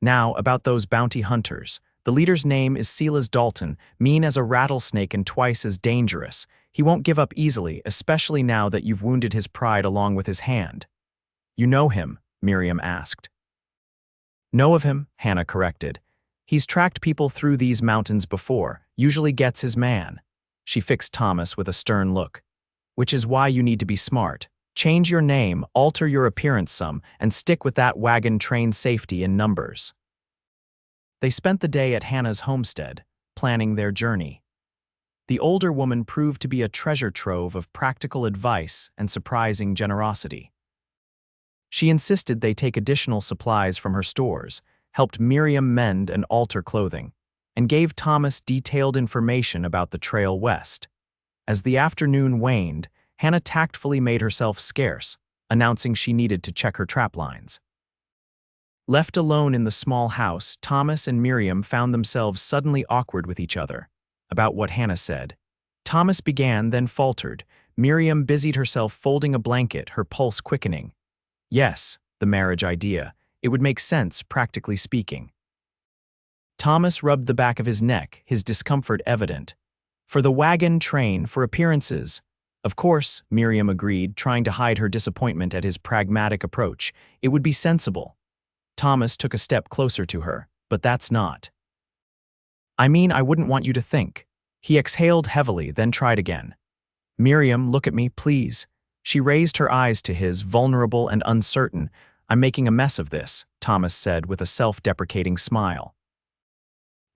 "Now, about those bounty hunters. The leader's name is Silas Dalton, mean as a rattlesnake and twice as dangerous. He won't give up easily, especially now that you've wounded his pride along with his hand." "You know him?" Miriam asked. "Know of him," Hannah corrected. "He's tracked people through these mountains before, usually gets his man." She fixed Thomas with a stern look. "Which is why you need to be smart. Change your name, alter your appearance some, and stick with that wagon train safety in numbers." They spent the day at Hannah's homestead, planning their journey. The older woman proved to be a treasure trove of practical advice and surprising generosity. She insisted they take additional supplies from her stores, helped Miriam mend and alter clothing, and gave Thomas detailed information about the trail west. As the afternoon waned, Hannah tactfully made herself scarce, announcing she needed to check her trap lines. Left alone in the small house, Thomas and Miriam found themselves suddenly awkward with each other about what Hannah said. Thomas began, then faltered. Miriam busied herself folding a blanket, her pulse quickening. Yes, the marriage idea. It would make sense, practically speaking. Thomas rubbed the back of his neck, his discomfort evident. "For the wagon train, for appearances." "Of course," Miriam agreed, trying to hide her disappointment at his pragmatic approach. "It would be sensible." Thomas took a step closer to her. "But that's not." "I mean, I wouldn't want you to think." He exhaled heavily, then tried again. "Miriam, look at me, please." She raised her eyes to his, vulnerable and uncertain. "I'm making a mess of this," Thomas said with a self-deprecating smile.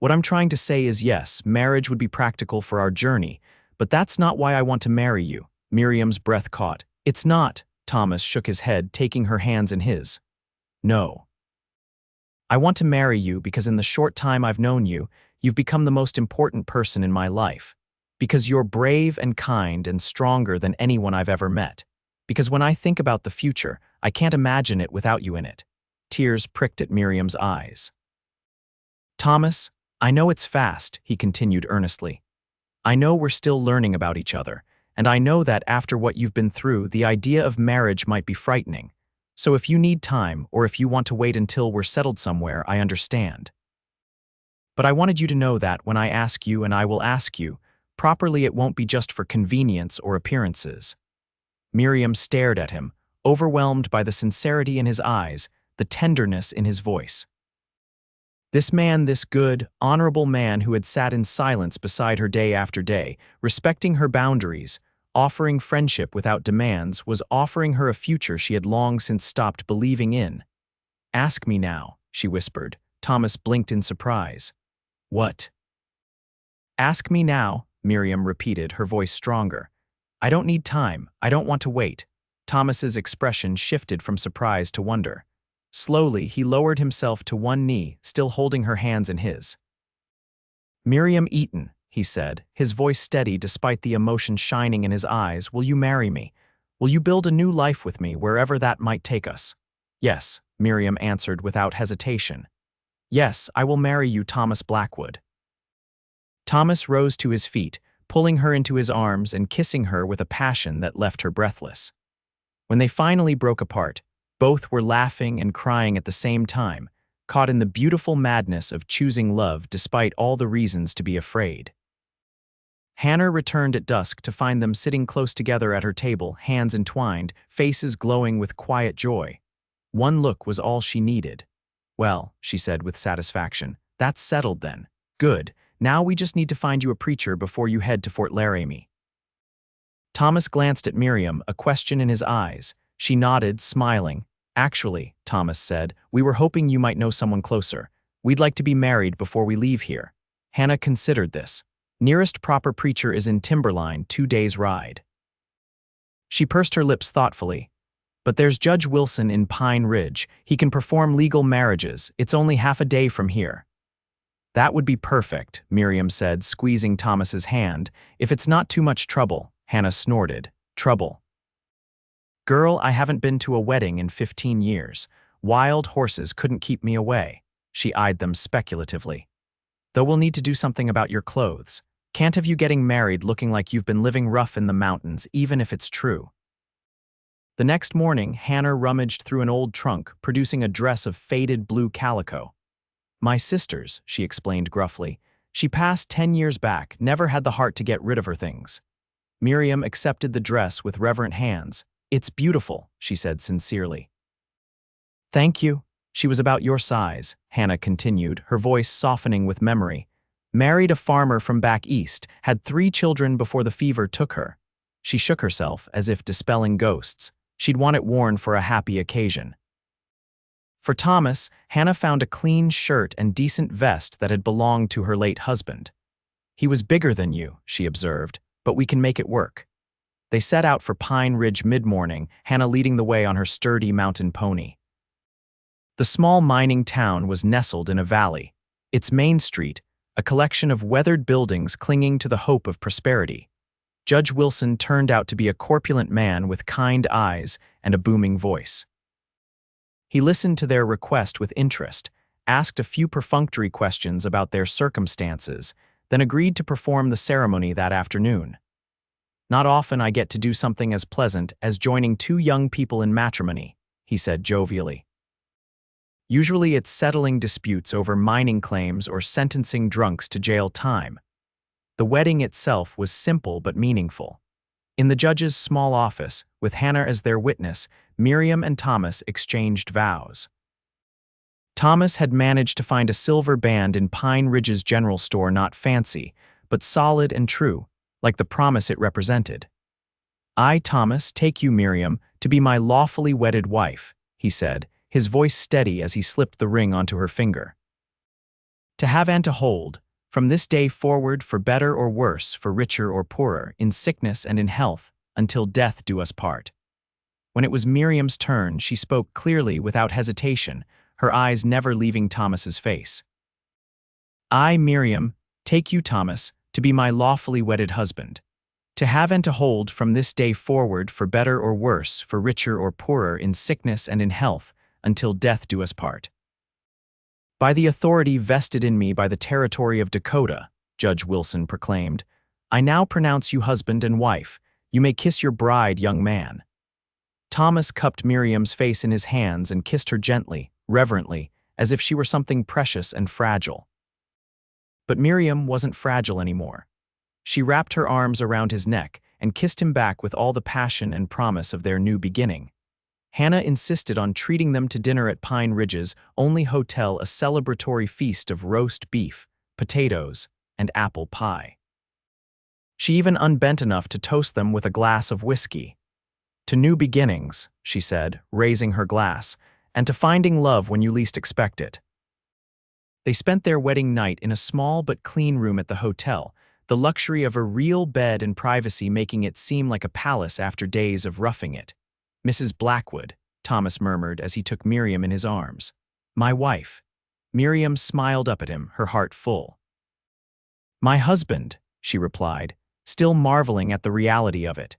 "What I'm trying to say is yes, marriage would be practical for our journey, but that's not why I want to marry you." Miriam's breath caught. "It's not." Thomas shook his head, taking her hands in his. "No. I want to marry you because in the short time I've known you, you've become the most important person in my life. Because you're brave and kind and stronger than anyone I've ever met. Because when I think about the future, I can't imagine it without you in it." Tears pricked at Miriam's eyes. "Thomas, I know it's fast," he continued earnestly. "I know we're still learning about each other, and I know that after what you've been through, the idea of marriage might be frightening. So if you need time, or if you want to wait until we're settled somewhere, I understand. But I wanted you to know that when I ask you, and I will ask you, properly it won't be just for convenience or appearances." Miriam stared at him, overwhelmed by the sincerity in his eyes, the tenderness in his voice. This man, this good, honorable man who had sat in silence beside her day after day, respecting her boundaries, offering friendship without demands, was offering her a future she had long since stopped believing in. "Ask me now," she whispered. Thomas blinked in surprise. "What?" "Ask me now," Miriam repeated, her voice stronger. "I don't need time. I don't want to wait." Thomas's expression shifted from surprise to wonder. Slowly, he lowered himself to one knee, still holding her hands in his. "Miriam Eaton," he said, his voice steady despite the emotion shining in his eyes, "will you marry me? Will you build a new life with me, wherever that might take us?" "Yes," Miriam answered without hesitation. "Yes, I will marry you, Thomas Blackwood." Thomas rose to his feet, pulling her into his arms and kissing her with a passion that left her breathless. When they finally broke apart, both were laughing and crying at the same time, caught in the beautiful madness of choosing love despite all the reasons to be afraid. Hannah returned at dusk to find them sitting close together at her table, hands entwined, faces glowing with quiet joy. One look was all she needed. "Well," she said with satisfaction, "that's settled then. Good. Now we just need to find you a preacher before you head to Fort Laramie." Thomas glanced at Miriam, a question in his eyes. She nodded, smiling. "Actually," Thomas said, "we were hoping you might know someone closer. We'd like to be married before we leave here." Hannah considered this. "Nearest proper preacher is in Timberline, 2 days' ride." She pursed her lips thoughtfully. "But there's Judge Wilson in Pine Ridge. He can perform legal marriages. It's only half a day from here." "That would be perfect," Miriam said, squeezing Thomas's hand. "If it's not too much trouble." Hannah snorted. "Trouble? Girl, I haven't been to a wedding in 15 years. Wild horses couldn't keep me away." She eyed them speculatively. "Though we'll need to do something about your clothes. Can't have you getting married looking like you've been living rough in the mountains, even if it's true." The next morning, Hannah rummaged through an old trunk, producing a dress of faded blue calico. "My sister's," she explained gruffly. "She passed 10 years back, never had the heart to get rid of her things." Miriam accepted the dress with reverent hands. "It's beautiful," she said sincerely. "Thank you. She was about your size," Hannah continued, her voice softening with memory. "Married a farmer from back east, had 3 children before the fever took her." She shook herself, as if dispelling ghosts. She'd want it worn for a happy occasion. For Thomas, Hannah found a clean shirt and decent vest that had belonged to her late husband. "He was bigger than you," she observed, "but we can make it work." They set out for Pine Ridge mid-morning, Hannah leading the way on her sturdy mountain pony. The small mining town was nestled in a valley. Its main street, a collection of weathered buildings clinging to the hope of prosperity. Judge Wilson turned out to be a corpulent man with kind eyes and a booming voice. He listened to their request with interest, asked a few perfunctory questions about their circumstances, then agreed to perform the ceremony that afternoon. "Not often I get to do something as pleasant as joining 2 young people in matrimony," he said jovially. "Usually it's settling disputes over mining claims or sentencing drunks to jail time." The wedding itself was simple but meaningful. In the judge's small office, with Hannah as their witness, Miriam and Thomas exchanged vows. Thomas had managed to find a silver band in Pine Ridge's general store, not fancy, but solid and true, like the promise it represented. "I, Thomas, take you, Miriam, to be my lawfully wedded wife," he said, his voice steady as he slipped the ring onto her finger. "To have and to hold, from this day forward, for better or worse, for richer or poorer, in sickness and in health, until death do us part." When it was Miriam's turn, she spoke clearly without hesitation, her eyes never leaving Thomas's face. "I, Miriam, take you, Thomas, to be my lawfully wedded husband. To have and to hold from this day forward, for better or worse, for richer or poorer, in sickness and in health, until death do us part. By the authority vested in me by the territory of Dakota," Judge Wilson proclaimed, "I now pronounce you husband and wife. You may kiss your bride, young man." Thomas cupped Miriam's face in his hands and kissed her gently, reverently, as if she were something precious and fragile. But Miriam wasn't fragile anymore. She wrapped her arms around his neck and kissed him back with all the passion and promise of their new beginning. Hannah insisted on treating them to dinner at Pine Ridge's only hotel, a celebratory feast of roast beef, potatoes, and apple pie. She even unbent enough to toast them with a glass of whiskey. "To new beginnings," she said, raising her glass, "and to finding love when you least expect it." They spent their wedding night in a small but clean room at the hotel, the luxury of a real bed and privacy making it seem like a palace after days of roughing it. Mrs. Blackwood, Thomas murmured as he took Miriam in his arms. My wife. Miriam smiled up at him, her heart full. My husband, she replied, still marveling at the reality of it.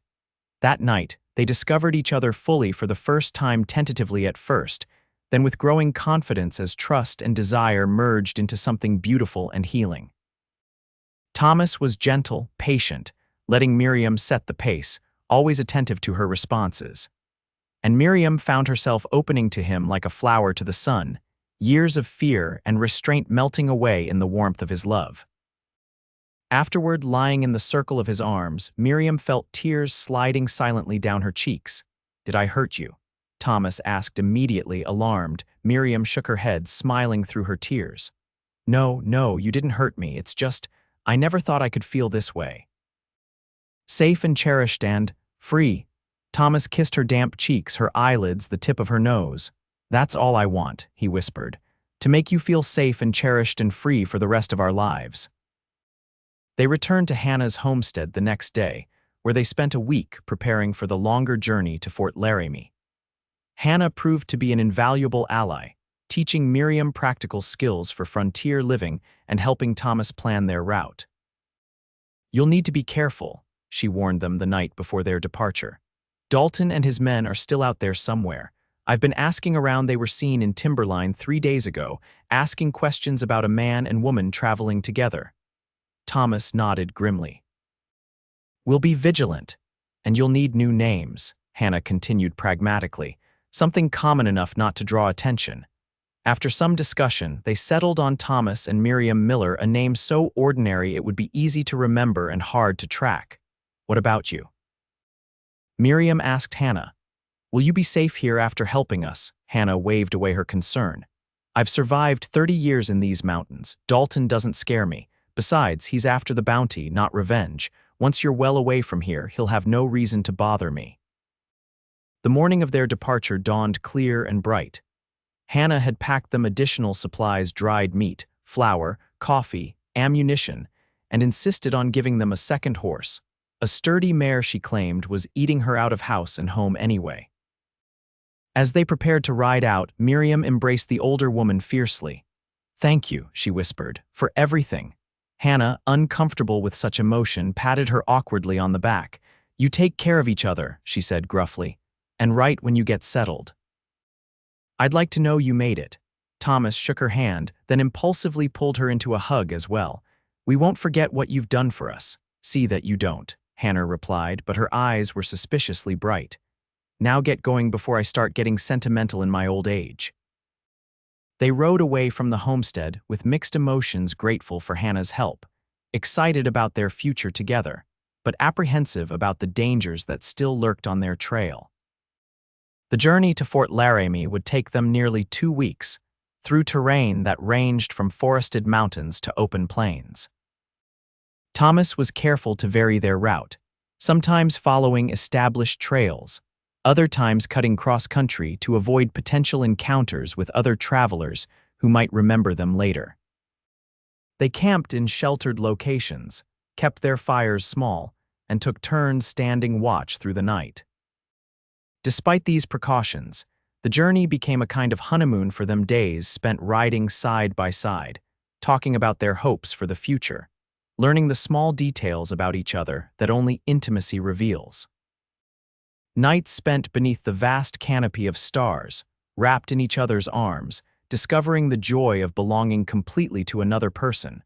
That night, they discovered each other fully for the first time, tentatively at first, then with growing confidence as trust and desire merged into something beautiful and healing. Thomas was gentle, patient, letting Miriam set the pace, always attentive to her responses. And Miriam found herself opening to him like a flower to the sun, years of fear and restraint melting away in the warmth of his love. Afterward, lying in the circle of his arms, Miriam felt tears sliding silently down her cheeks. Did I hurt you? Thomas asked immediately, alarmed. Miriam shook her head, smiling through her tears. No, you didn't hurt me. It's just, I never thought I could feel this way. Safe and cherished and free. Thomas kissed her damp cheeks, her eyelids, the tip of her nose. That's all I want, he whispered, to make you feel safe and cherished and free for the rest of our lives. They returned to Hannah's homestead the next day, where they spent a week preparing for the longer journey to Fort Laramie. Hannah proved to be an invaluable ally, teaching Miriam practical skills for frontier living and helping Thomas plan their route. You'll need to be careful, she warned them the night before their departure. Dalton and his men are still out there somewhere. I've been asking around. They were seen in Timberline 3 days ago, asking questions about a man and woman traveling together. Thomas nodded grimly. We'll be vigilant, and you'll need new names, Hannah continued pragmatically, something common enough not to draw attention. After some discussion, they settled on Thomas and Miriam Miller, a name so ordinary it would be easy to remember and hard to track. What about you? Miriam asked Hannah. Will you be safe here after helping us? Hannah waved away her concern. I've survived 30 years in these mountains. Dalton doesn't scare me. Besides, he's after the bounty, not revenge. Once you're well away from here, he'll have no reason to bother me. The morning of their departure dawned clear and bright. Hannah had packed them additional supplies: dried meat, flour, coffee, ammunition, and insisted on giving them a second horse. A sturdy mare she claimed was eating her out of house and home anyway. As they prepared to ride out, Miriam embraced the older woman fiercely. Thank you, she whispered, for everything. Hannah, uncomfortable with such emotion, patted her awkwardly on the back. You take care of each other, she said gruffly, and write when you get settled. I'd like to know you made it. Thomas shook her hand, then impulsively pulled her into a hug as well. We won't forget what you've done for us. See that you don't, Hannah replied, but her eyes were suspiciously bright. Now get going before I start getting sentimental in my old age. They rode away from the homestead with mixed emotions, grateful for Hannah's help, excited about their future together, but apprehensive about the dangers that still lurked on their trail. The journey to Fort Laramie would take them nearly 2 weeks, through terrain that ranged from forested mountains to open plains. Thomas was careful to vary their route, sometimes following established trails, other times cutting cross-country to avoid potential encounters with other travelers who might remember them later. They camped in sheltered locations, kept their fires small, and took turns standing watch through the night. Despite these precautions, the journey became a kind of honeymoon for them, days spent riding side by side, talking about their hopes for the future, learning the small details about each other that only intimacy reveals. Nights spent beneath the vast canopy of stars, wrapped in each other's arms, discovering the joy of belonging completely to another person.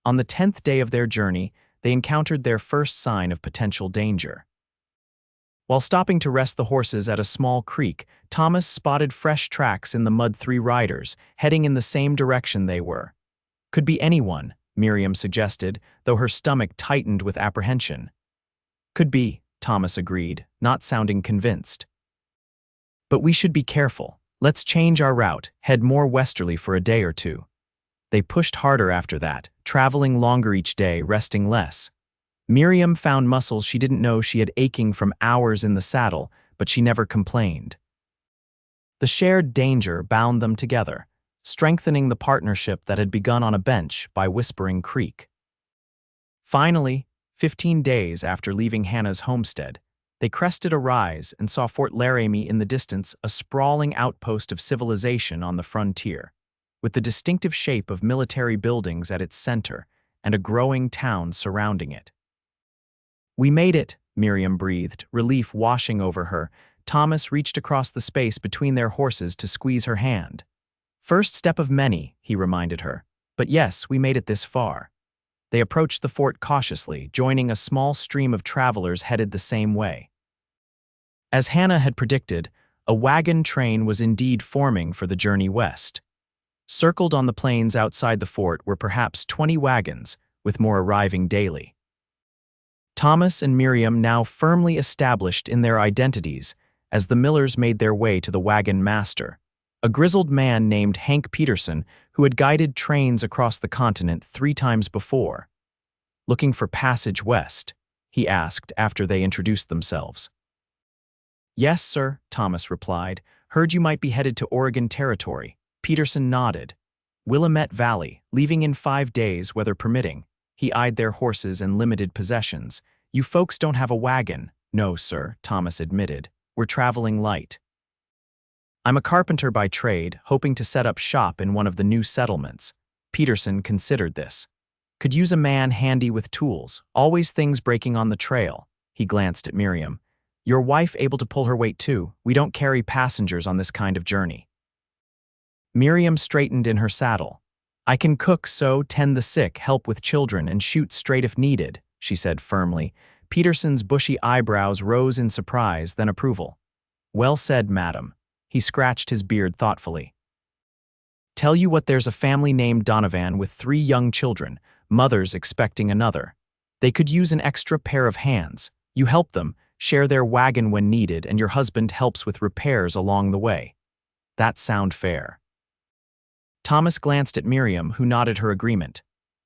On the 10th day of their journey, they encountered their first sign of potential danger. While stopping to rest the horses at a small creek, Thomas spotted fresh tracks in the mud. 3 riders, heading in the same direction they were. Could be anyone, Miriam suggested, though her stomach tightened with apprehension. Could be, Thomas agreed, not sounding convinced. But we should be careful. Let's change our route, head more westerly for a day or 2. They pushed harder after that, traveling longer each day, resting less. Miriam found muscles she didn't know she had aching from hours in the saddle, but she never complained. The shared danger bound them together, strengthening the partnership that had begun on a bench by Whispering Creek. Finally, 15 days after leaving Hannah's homestead, They crested a rise and saw Fort Laramie in the distance, a sprawling outpost of civilization on the frontier, with the distinctive shape of military buildings at its center and a growing town surrounding it. "We made it," Miriam breathed, relief washing over her. Thomas reached across the space between their horses to squeeze her hand. "First step of many," he reminded her. "But yes, we made it this far." They approached the fort cautiously, joining a small stream of travelers headed the same way. As Hannah had predicted, a wagon train was indeed forming for the journey west. Circled on the plains outside the fort were perhaps 20 wagons, with more arriving daily. Thomas and Miriam now firmly established in their identities as the Millers made their way to the wagon master, a grizzled man named Hank Peterson who had guided trains across the continent 3 times before. "Looking for passage west?" he asked after they introduced themselves. "Yes, sir," Thomas replied. "Heard you might be headed to Oregon Territory." Peterson nodded. "Willamette Valley, leaving in 5 days, weather permitting." He eyed their horses and limited possessions. "You folks don't have a wagon." "No, sir," Thomas admitted. "We're traveling light. I'm a carpenter by trade, hoping to set up shop in one of the new settlements." Peterson considered this. "Could use a man handy with tools, always things breaking on the trail." He glanced at Miriam. "Your wife able to pull her weight too? We don't carry passengers on this kind of journey." Miriam straightened in her saddle. "I can cook, sew, tend the sick, help with children, and shoot straight if needed," she said firmly. Peterson's bushy eyebrows rose in surprise, then approval. "Well said, madam." He scratched his beard thoughtfully. "Tell you what, there's a family named Donovan with 3 young children, mothers expecting another. They could use an extra pair of hands. You help them, share their wagon when needed, and your husband helps with repairs along the way. That sound fair?" Thomas glanced at Miriam, who nodded her agreement.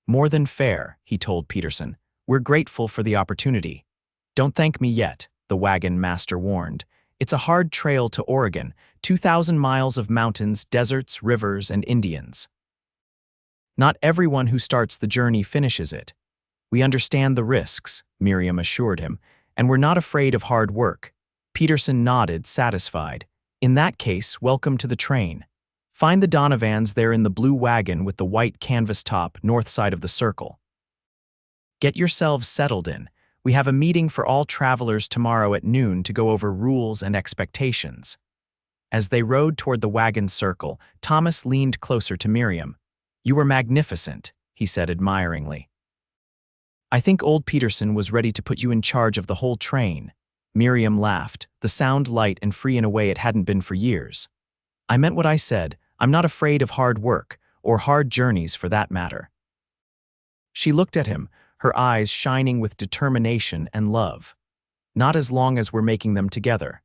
"More than fair," he told Peterson. "We're grateful for the opportunity." "Don't thank me yet," the wagon master warned. "It's a hard trail to Oregon, 2,000 miles of mountains, deserts, rivers, and Indians. Not everyone who starts the journey finishes it. We understand the risks," Miriam assured him, "and we're not afraid of hard work." Peterson nodded, satisfied. "In that case, welcome to the train. Find the Donovans there in the blue wagon with the white canvas top, north side of the circle. Get yourselves settled in. We have a meeting for all travelers tomorrow at noon to go over rules and expectations." As they rode toward the wagon circle, Thomas leaned closer to Miriam. "You were magnificent," he said admiringly. "I think old Peterson was ready to put you in charge of the whole train." Miriam laughed, the sound light and free in a way it hadn't been for years. "I meant what I said. I'm not afraid of hard work, or hard journeys for that matter." She looked at him, her eyes shining with determination and love. "Not as long as we're making them together."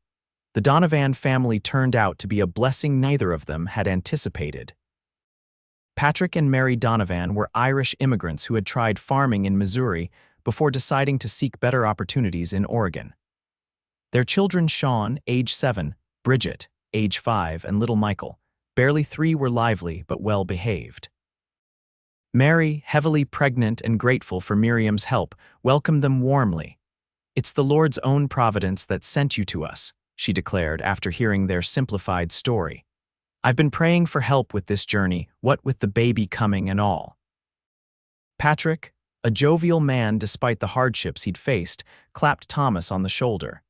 The Donovan family turned out to be a blessing neither of them had anticipated. Patrick and Mary Donovan were Irish immigrants who had tried farming in Missouri before deciding to seek better opportunities in Oregon. Their children, Sean, age 7, Bridget, age 5, and little Michael, barely 3, were lively but well-behaved. Mary, heavily pregnant and grateful for Miriam's help, welcomed them warmly. "It's the Lord's own providence that sent you to us," she declared after hearing their simplified story. "I've been praying for help with this journey, what with the baby coming and all." Patrick, a jovial man despite the hardships he'd faced, clapped Thomas on the shoulder.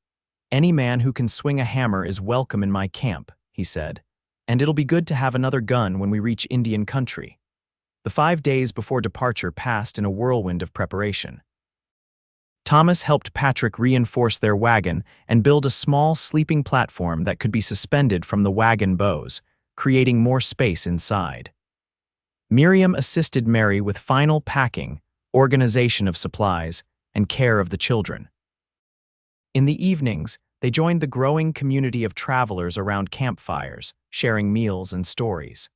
"Any man who can swing a hammer is welcome in my camp," he said, "and it'll be good to have another gun when we reach Indian country." The 5 days before departure passed in a whirlwind of preparation. Thomas helped Patrick reinforce their wagon and build a small sleeping platform that could be suspended from the wagon bows, creating more space inside. Miriam assisted Mary with final packing, organization of supplies, and care of the children. In the evenings, they joined the growing community of travelers around campfires, sharing meals and stories.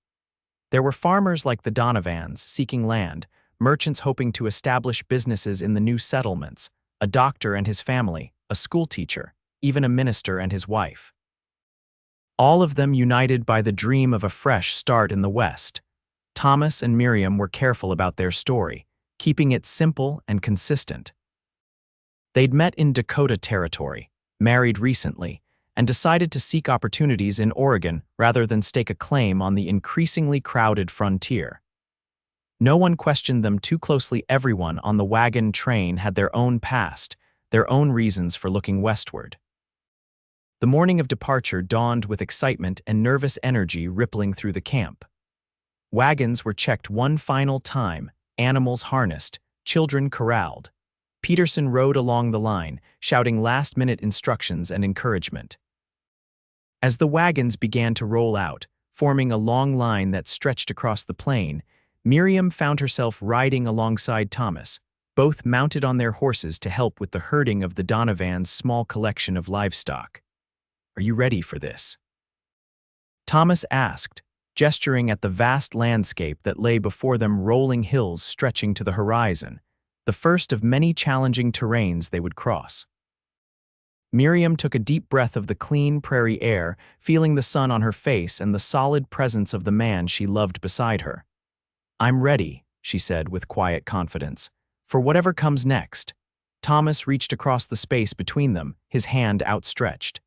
There were farmers like the Donovans seeking land, merchants hoping to establish businesses in the new settlements, a doctor and his family, a schoolteacher, even a minister and his wife. All of them united by the dream of a fresh start in the West. Thomas and Miriam were careful about their story, keeping it simple and consistent. They'd met in Dakota Territory, married recently, and decided to seek opportunities in Oregon rather than stake a claim on the increasingly crowded frontier. No one questioned them too closely. Everyone on the wagon train had their own past, their own reasons for looking westward. The morning of departure dawned with excitement and nervous energy rippling through the camp. Wagons were checked one final time, animals harnessed, children corralled. Peterson rode along the line, shouting last-minute instructions and encouragement. As the wagons began to roll out, forming a long line that stretched across the plain, Miriam found herself riding alongside Thomas, both mounted on their horses to help with the herding of the Donovan's small collection of livestock. "Are you ready for this?" Thomas asked, gesturing at the vast landscape that lay before them, rolling hills stretching to the horizon, the first of many challenging terrains they would cross. Miriam took a deep breath of the clean prairie air, feeling the sun on her face and the solid presence of the man she loved beside her. "I'm ready," she said with quiet confidence, "for whatever comes next." Thomas reached across the space between them, his hand outstretched.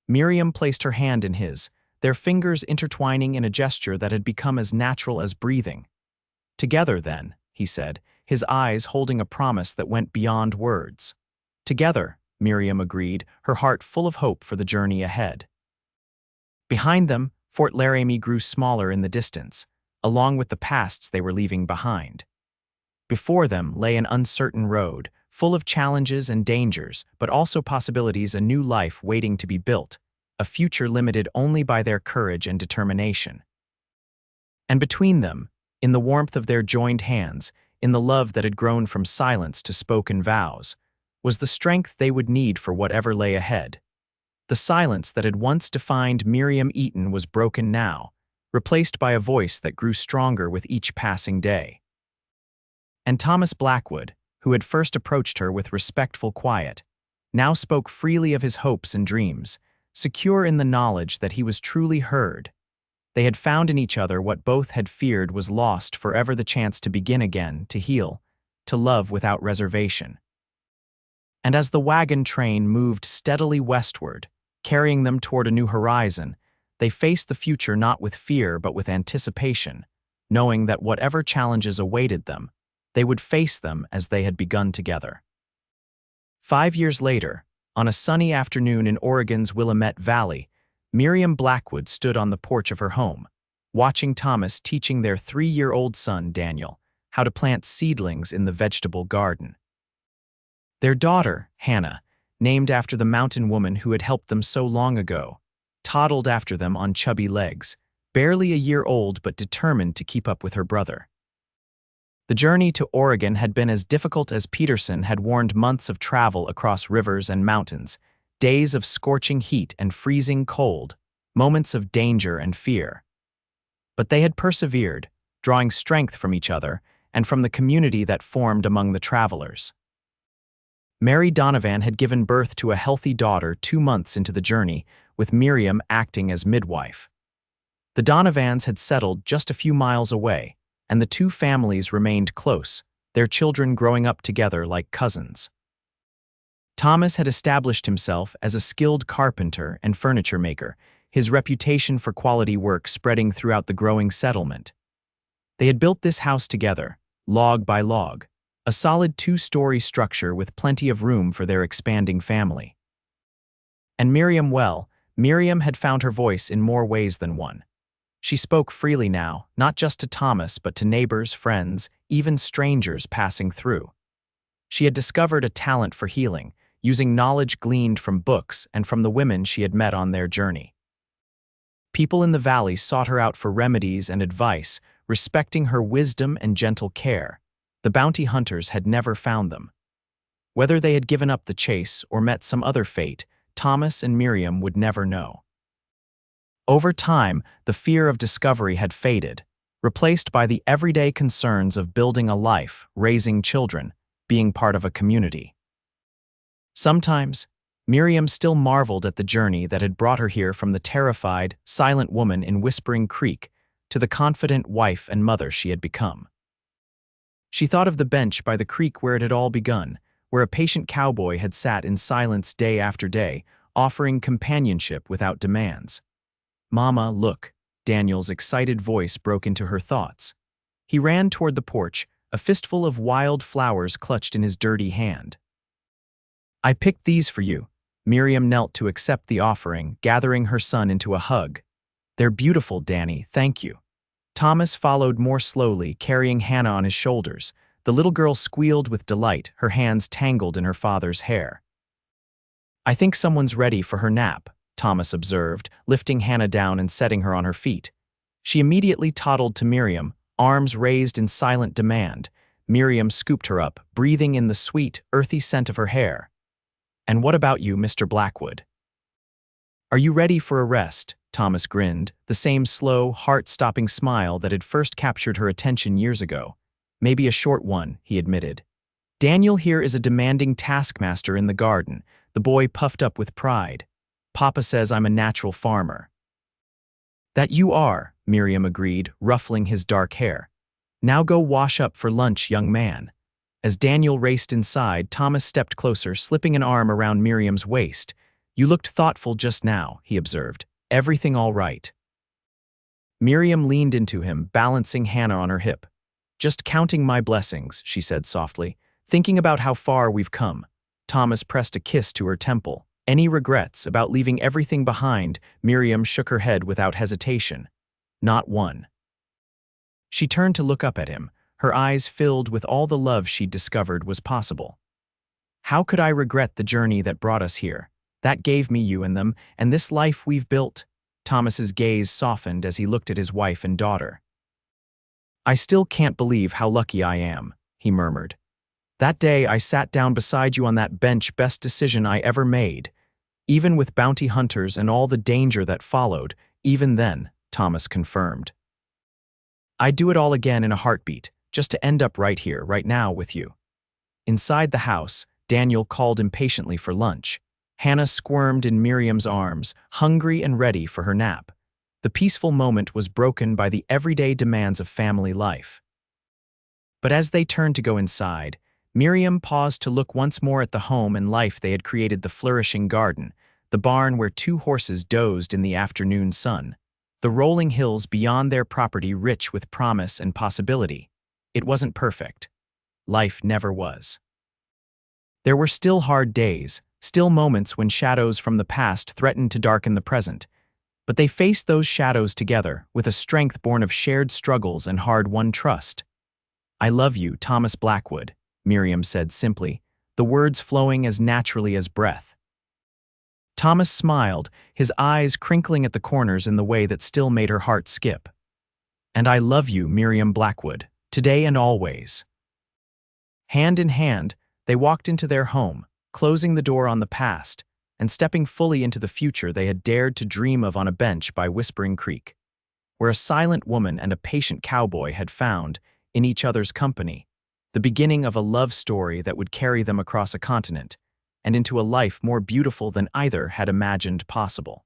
Miriam placed her hand in his, their fingers intertwining in a gesture that had become as natural as breathing. "Together, then," he said, his eyes holding a promise that went beyond words. "Together," Miriam agreed, her heart full of hope for the journey ahead. Behind them, Fort Laramie grew smaller in the distance, along with the pasts they were leaving behind. Before them lay an uncertain road, full of challenges and dangers, but also possibilities, a new life waiting to be built, a future limited only by their courage and determination. And between them, in the warmth of their joined hands, in the love that had grown from silence to spoken vows, was the strength they would need for whatever lay ahead. The silence that had once defined Miriam Eaton was broken now, replaced by a voice that grew stronger with each passing day. And Thomas Blackwood, who had first approached her with respectful quiet, now spoke freely of his hopes and dreams, secure in the knowledge that he was truly heard. They had found in each other what both had feared was lost forever: the chance to begin again, to heal, to love without reservation. And as the wagon train moved steadily westward, carrying them toward a new horizon, they faced the future not with fear but with anticipation, knowing that whatever challenges awaited them, they would face them as they had begun together. 5 years later, on a sunny afternoon in Oregon's Willamette Valley, Miriam Blackwood stood on the porch of her home, watching Thomas teaching their 3-year-old son, Daniel, how to plant seedlings in the vegetable garden. Their daughter, Hannah, named after the mountain woman who had helped them so long ago, toddled after them on chubby legs, barely a year old but determined to keep up with her brother. The journey to Oregon had been as difficult as Peterson had warned: months of travel across rivers and mountains, days of scorching heat and freezing cold, moments of danger and fear. But they had persevered, drawing strength from each other and from the community that formed among the travelers. Mary Donovan had given birth to a healthy daughter 2 months into the journey, with Miriam acting as midwife. The Donovans had settled just a few miles away, and the two families remained close, their children growing up together like cousins. Thomas had established himself as a skilled carpenter and furniture maker, his reputation for quality work spreading throughout the growing settlement. They had built this house together, log by log, a solid 2-story structure with plenty of room for their expanding family. And Miriam had found her voice in more ways than one. She spoke freely now, not just to Thomas but to neighbors, friends, even strangers passing through. She had discovered a talent for healing, using knowledge gleaned from books and from the women she had met on their journey. People in the valley sought her out for remedies and advice, respecting her wisdom and gentle care. The bounty hunters had never found them. Whether they had given up the chase or met some other fate, Thomas and Miriam would never know. Over time, the fear of discovery had faded, replaced by the everyday concerns of building a life, raising children, being part of a community. Sometimes, Miriam still marveled at the journey that had brought her here, from the terrified, silent woman in Whispering Creek to the confident wife and mother she had become. She thought of the bench by the creek where it had all begun, where a patient cowboy had sat in silence day after day, offering companionship without demands. "Mama, look." Daniel's excited voice broke into her thoughts. He ran toward the porch, a fistful of wild flowers clutched in his dirty hand. "I picked these for you." Miriam knelt to accept the offering, gathering her son into a hug. "They're beautiful, Danny, thank you." Thomas followed more slowly, carrying Hannah on his shoulders. The little girl squealed with delight, her hands tangled in her father's hair. "I think someone's ready for her nap," Thomas observed, lifting Hannah down and setting her on her feet. She immediately toddled to Miriam, arms raised in silent demand. Miriam scooped her up, breathing in the sweet, earthy scent of her hair. "And what about you, Mr. Blackwood? Are you ready for a rest?" Thomas grinned, the same slow, heart-stopping smile that had first captured her attention years ago. "Maybe a short one," he admitted. "Daniel here is a demanding taskmaster in the garden," the boy puffed up with pride. "Papa says I'm a natural farmer." "That you are," Miriam agreed, ruffling his dark hair. "Now go wash up for lunch, young man." As Daniel raced inside, Thomas stepped closer, slipping an arm around Miriam's waist. "You looked thoughtful just now," he observed. "Everything all right?" Miriam leaned into him, balancing Hannah on her hip. "Just counting my blessings," she said softly, "thinking about how far we've come." Thomas pressed a kiss to her temple. "Any regrets about leaving everything behind?" Miriam shook her head without hesitation. "Not one." She turned to look up at him, her eyes filled with all the love she'd discovered was possible. "How could I regret the journey that brought us here? That gave me you and them, and this life we've built." Thomas's gaze softened as he looked at his wife and daughter. "I still can't believe how lucky I am," he murmured. "That day I sat down beside you on that bench, best decision I ever made. Even with bounty hunters and all the danger that followed, even then," Thomas confirmed. "I'd do it all again in a heartbeat, just to end up right here, right now with you." Inside the house, Daniel called impatiently for lunch. Hannah squirmed in Miriam's arms, hungry and ready for her nap. The peaceful moment was broken by the everyday demands of family life. But as they turned to go inside, Miriam paused to look once more at the home and life they had created, the flourishing garden, the barn where 2 horses dozed in the afternoon sun, the rolling hills beyond their property rich with promise and possibility. It wasn't perfect. Life never was. There were still hard days, still moments when shadows from the past threatened to darken the present, but they faced those shadows together with a strength born of shared struggles and hard-won trust. "I love you, Thomas Blackwood," Miriam said simply, the words flowing as naturally as breath. Thomas smiled, his eyes crinkling at the corners in the way that still made her heart skip. "And I love you, Miriam Blackwood, today and always." Hand in hand, they walked into their home, closing the door on the past and stepping fully into the future they had dared to dream of on a bench by Whispering Creek, where a silent woman and a patient cowboy had found, in each other's company, the beginning of a love story that would carry them across a continent and into a life more beautiful than either had imagined possible.